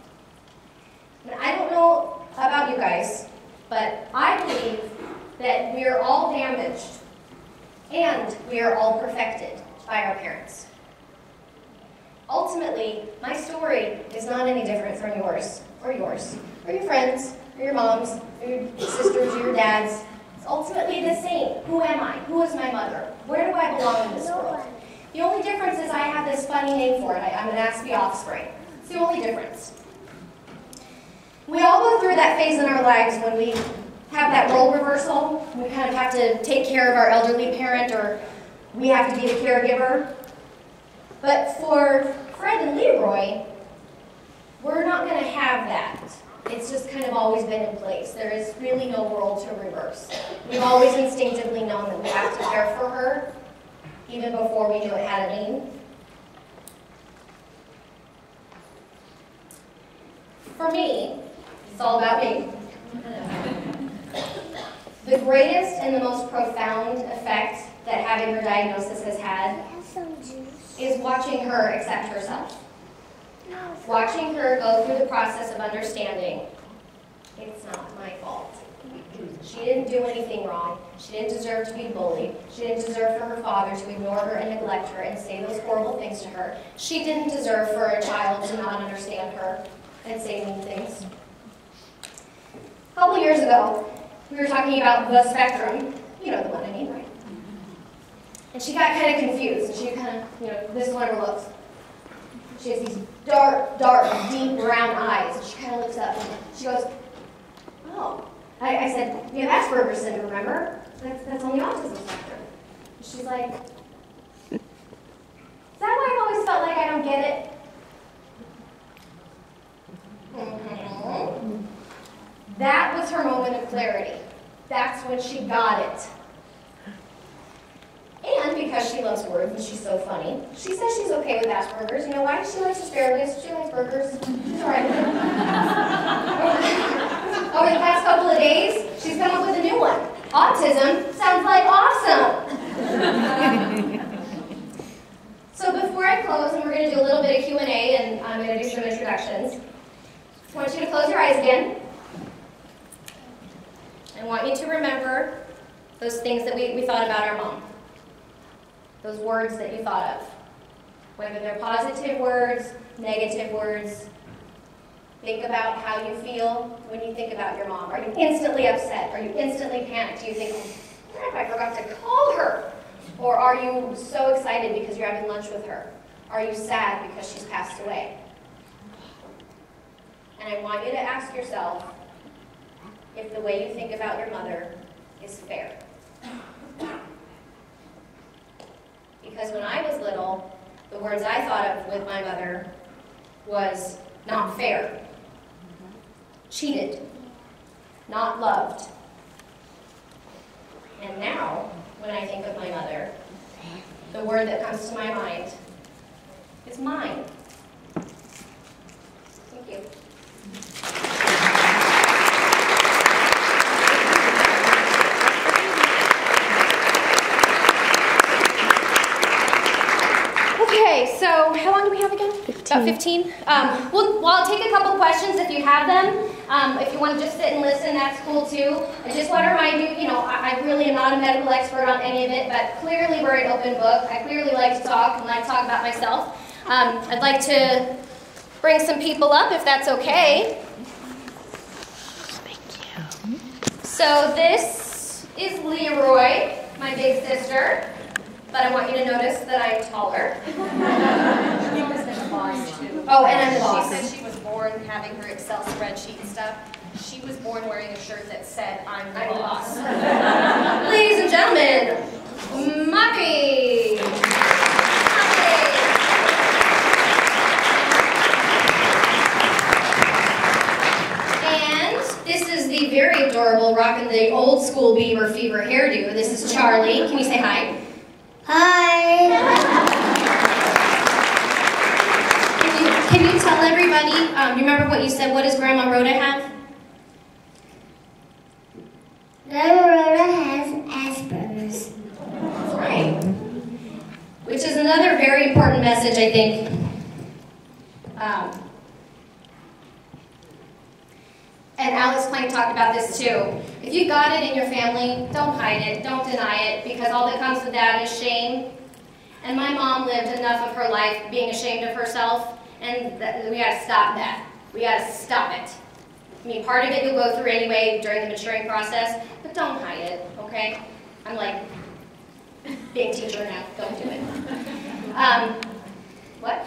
Speaker 1: And I don't know about you guys, but I believe that we are all damaged and we are all perfected by our parents. Ultimately, my story is not any different from yours, or your friends, or your moms, or your sisters, or your dads. It's ultimately the same. Who am I? Who is my mother? Where do I belong in this world? The only difference is I have this funny name for it. I'm an Aspie offspring. It's the only difference. We all go through that phase in our lives when we have that role reversal. We kind of have to take care of our elderly parent, or we have to be the caregiver. But for Fred and Leroy, we're not going to have that. It's just kind of always been in place. There is really no role to reverse. We've always instinctively known that we have to care for her, even before we knew it had a name. For me, it's all about me. The greatest and the most profound effect that having her diagnosis has had is watching her accept herself. Watching her go through the process of understanding, it's not my fault. She didn't do anything wrong. She didn't deserve to be bullied. She didn't deserve for her father to ignore her and neglect her and say those horrible things to her. She didn't deserve for a child to not understand her and say mean things. A couple years ago, we were talking about the spectrum. You know the one I mean, right? And she got kind of confused. And she kind of, you know, this one looks. She has these dark, dark, deep brown eyes. And she kind of looks up and she goes, oh. I said, you have Asperger's syndrome, remember? That's on the autism spectrum. And she's like, is that why I've always felt like I don't get it? Mm-hmm. That was her moment of clarity. That's when she got it. And because she loves words and she's so funny, she says she's okay with Asperger's. You know why? She likes asparagus. She likes burgers. She's all right with it. Over the past couple of days, she's come up with a new one. Autism sounds like awesome. eyes again. I want you to remember those things that we thought about our mom. Those words that you thought of. Whether they're positive words, negative words. Think about how you feel when you think about your mom. Are you instantly upset? Are you instantly panicked? Do you think, oh, I forgot to call her? Or are you so excited because you're having lunch with her? Are you sad because she's passed away? And I want you to ask yourself if the way you think about your mother is fair. Because when I was little, the words I thought of with my mother was not fair, cheated, not loved. And now, when I think of my mother, the word that comes to my mind is mine. Thank you. Okay, so how long do we have again?
Speaker 4: 15.
Speaker 1: About 15? Well, I'll take a couple questions if you have them. If you want to just sit and listen, that's cool too. I just want to remind you, I really am not a medical expert on any of it, but clearly we're an open book. I clearly like to talk and like to talk about myself. I'd like to bring some people up if that's okay.
Speaker 4: Thank you.
Speaker 1: So this is Leroy, my big sister. But I want you to notice that I'm taller.
Speaker 2: She was the boss too.
Speaker 1: Oh, and I'm the boss.
Speaker 2: She said she was born having her Excel spreadsheet and stuff. She was born wearing a shirt that said, I'm the boss.
Speaker 1: Ladies and gentlemen, Maki. And this is the very adorable, rocking the old school Beaver Fever hairdo. This is Charlie. Can you say hi?
Speaker 3: Hi.
Speaker 1: Can you tell everybody, you remember what you said, what does Grandma Rhoda have?
Speaker 3: Grandma Rhoda has Asperger's.
Speaker 1: That's right. Which is another very important message, I think. And Alex Plank talked about this too. If you got it in your family, don't hide it, don't deny it, because all that comes with that is shame. And my mom lived enough of her life being ashamed of herself, and we gotta stop that. We gotta stop it. I mean, part of it you'll go through anyway during the maturing process, but don't hide it, okay? I'm like, being a teacher now, don't do it. What?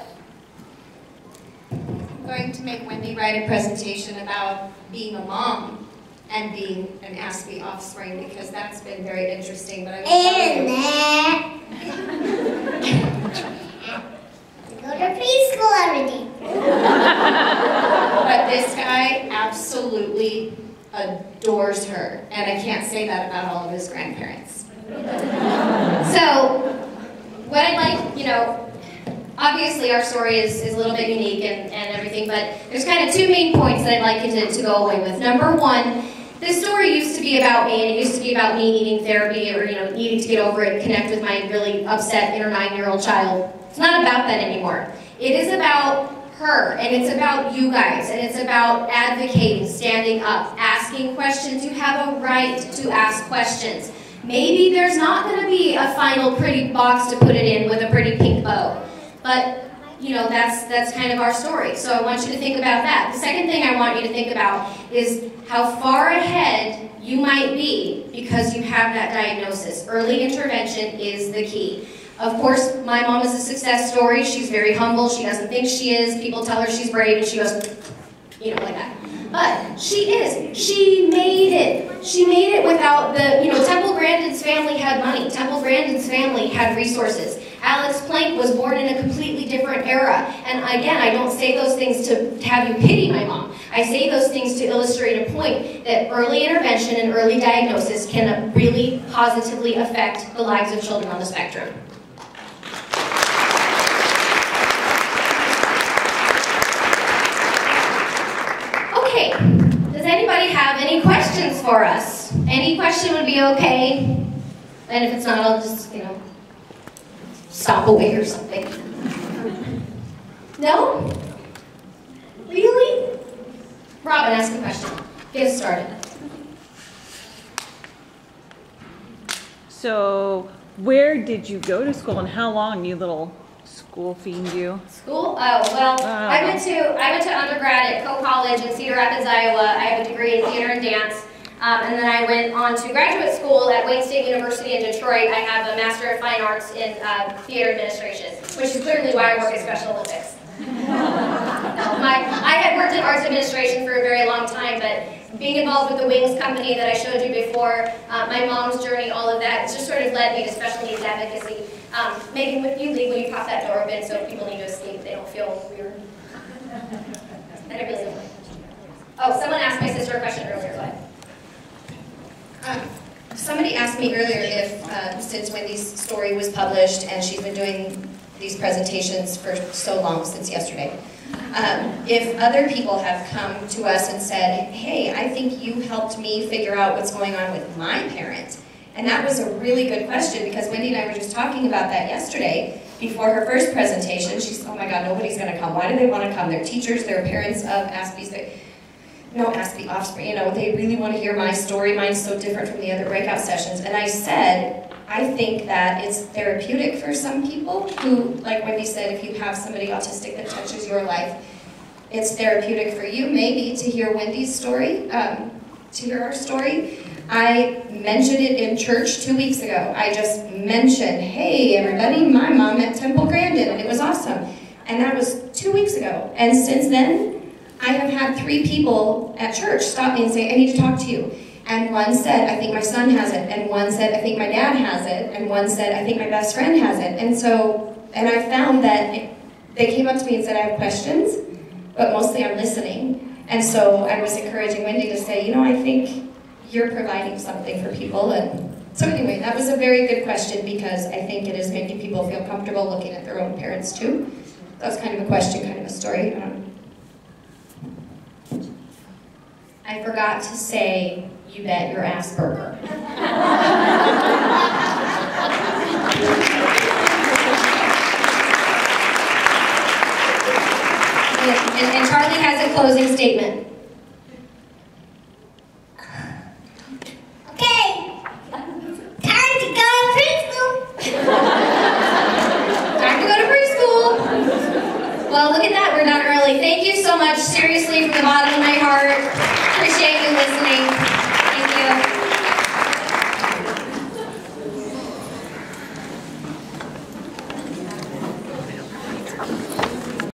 Speaker 5: I'm going to make Wendy write a presentation about being a mom and being an Aspie offspring, because that's been very interesting. But I
Speaker 3: Go to preschool every day.
Speaker 5: But this guy absolutely adores her, and I can't say that about all of his grandparents.
Speaker 1: So, what I'd like, obviously our story is a little bit unique and everything, but there's kind of two main points that I'd like you to go away with. Number one, this story used to be about me, and it used to be about me needing therapy or, needing to get over it and connect with my really upset inner 9-year-old child. It's not about that anymore. It is about her, and it's about you guys, and it's about advocating, standing up, asking questions. You have a right to ask questions. Maybe there's not going to be a final pretty box to put it in with a pretty pink bow. But, that's kind of our story. So I want you to think about that. The second thing I want you to think about is how far ahead you might be because you have that diagnosis. Early intervention is the key. Of course, my mom is a success story. She's very humble. She doesn't think she is. People tell her she's brave, and she goes, like that. But she is. She made it. She made it without the, Temple Grandin's family had money. Temple Grandin's family had resources. Alex Plank was born in a completely different era. And again, I don't say those things to have you pity my mom. I say those things to illustrate a point that early intervention and early diagnosis can really positively affect the lives of children on the spectrum. Okay, does anybody have any questions for us? Any question would be okay. And if it's not, I'll just, stomp away or something. No? Really? Robin, ask a question. Get us started.
Speaker 6: So, where did you go to school and how long, you little school fiend you?
Speaker 1: School? Oh, well, I went to undergrad at Coe College in Cedar Rapids, Iowa. I have a degree in theater and dance. And then I went on to graduate school at Wayne State University in Detroit. I have a Master of Fine Arts in Theater Administration, which is clearly why I work at Special Olympics. I had worked in arts administration for a very long time, but being involved with the Wings company that I showed you before, my mom's journey, all of that, just sort of led me to special needs advocacy. Megan, would you leave when you pop that door open so if people need to escape, they don't feel weird? And I really don't. Oh, someone asked my sister a question earlier. Go ahead.
Speaker 5: Somebody asked me earlier if, since Wendy's story was published and she's been doing these presentations for so long, since yesterday, if other people have come to us and said, hey, I think you helped me figure out what's going on with my parent. And that was a really good question because Wendy and I were just talking about that yesterday before her first presentation. She's, oh my God, nobody's going to come. Why do they want to come? They're teachers, they're parents of Aspies. No, Aspie offspring, they really want to hear my story. Mine's so different from the other breakout sessions. And I said, I think that it's therapeutic for some people who, like Wendy said, if you have somebody autistic that touches your life, it's therapeutic for you maybe to hear Wendy's story, to hear our story. I mentioned it in church 2 weeks ago. I just mentioned, hey everybody, my mom at Temple Grandin, and it was awesome. And that was 2 weeks ago. And since then, I have had 3 people at church stop me and say, I need to talk to you. And one said, I think my son has it. And one said, I think my dad has it. And one said, I think my best friend has it. And I found that they came up to me and said, I have questions, but mostly I'm listening. And so I was encouraging Wendy to say, I think you're providing something for people. And so anyway, that was a very good question because I think it is making people feel comfortable looking at their own parents too. That was kind of a question, kind of a story. I forgot to say, you bet your Asperger. and Charlie has a closing statement.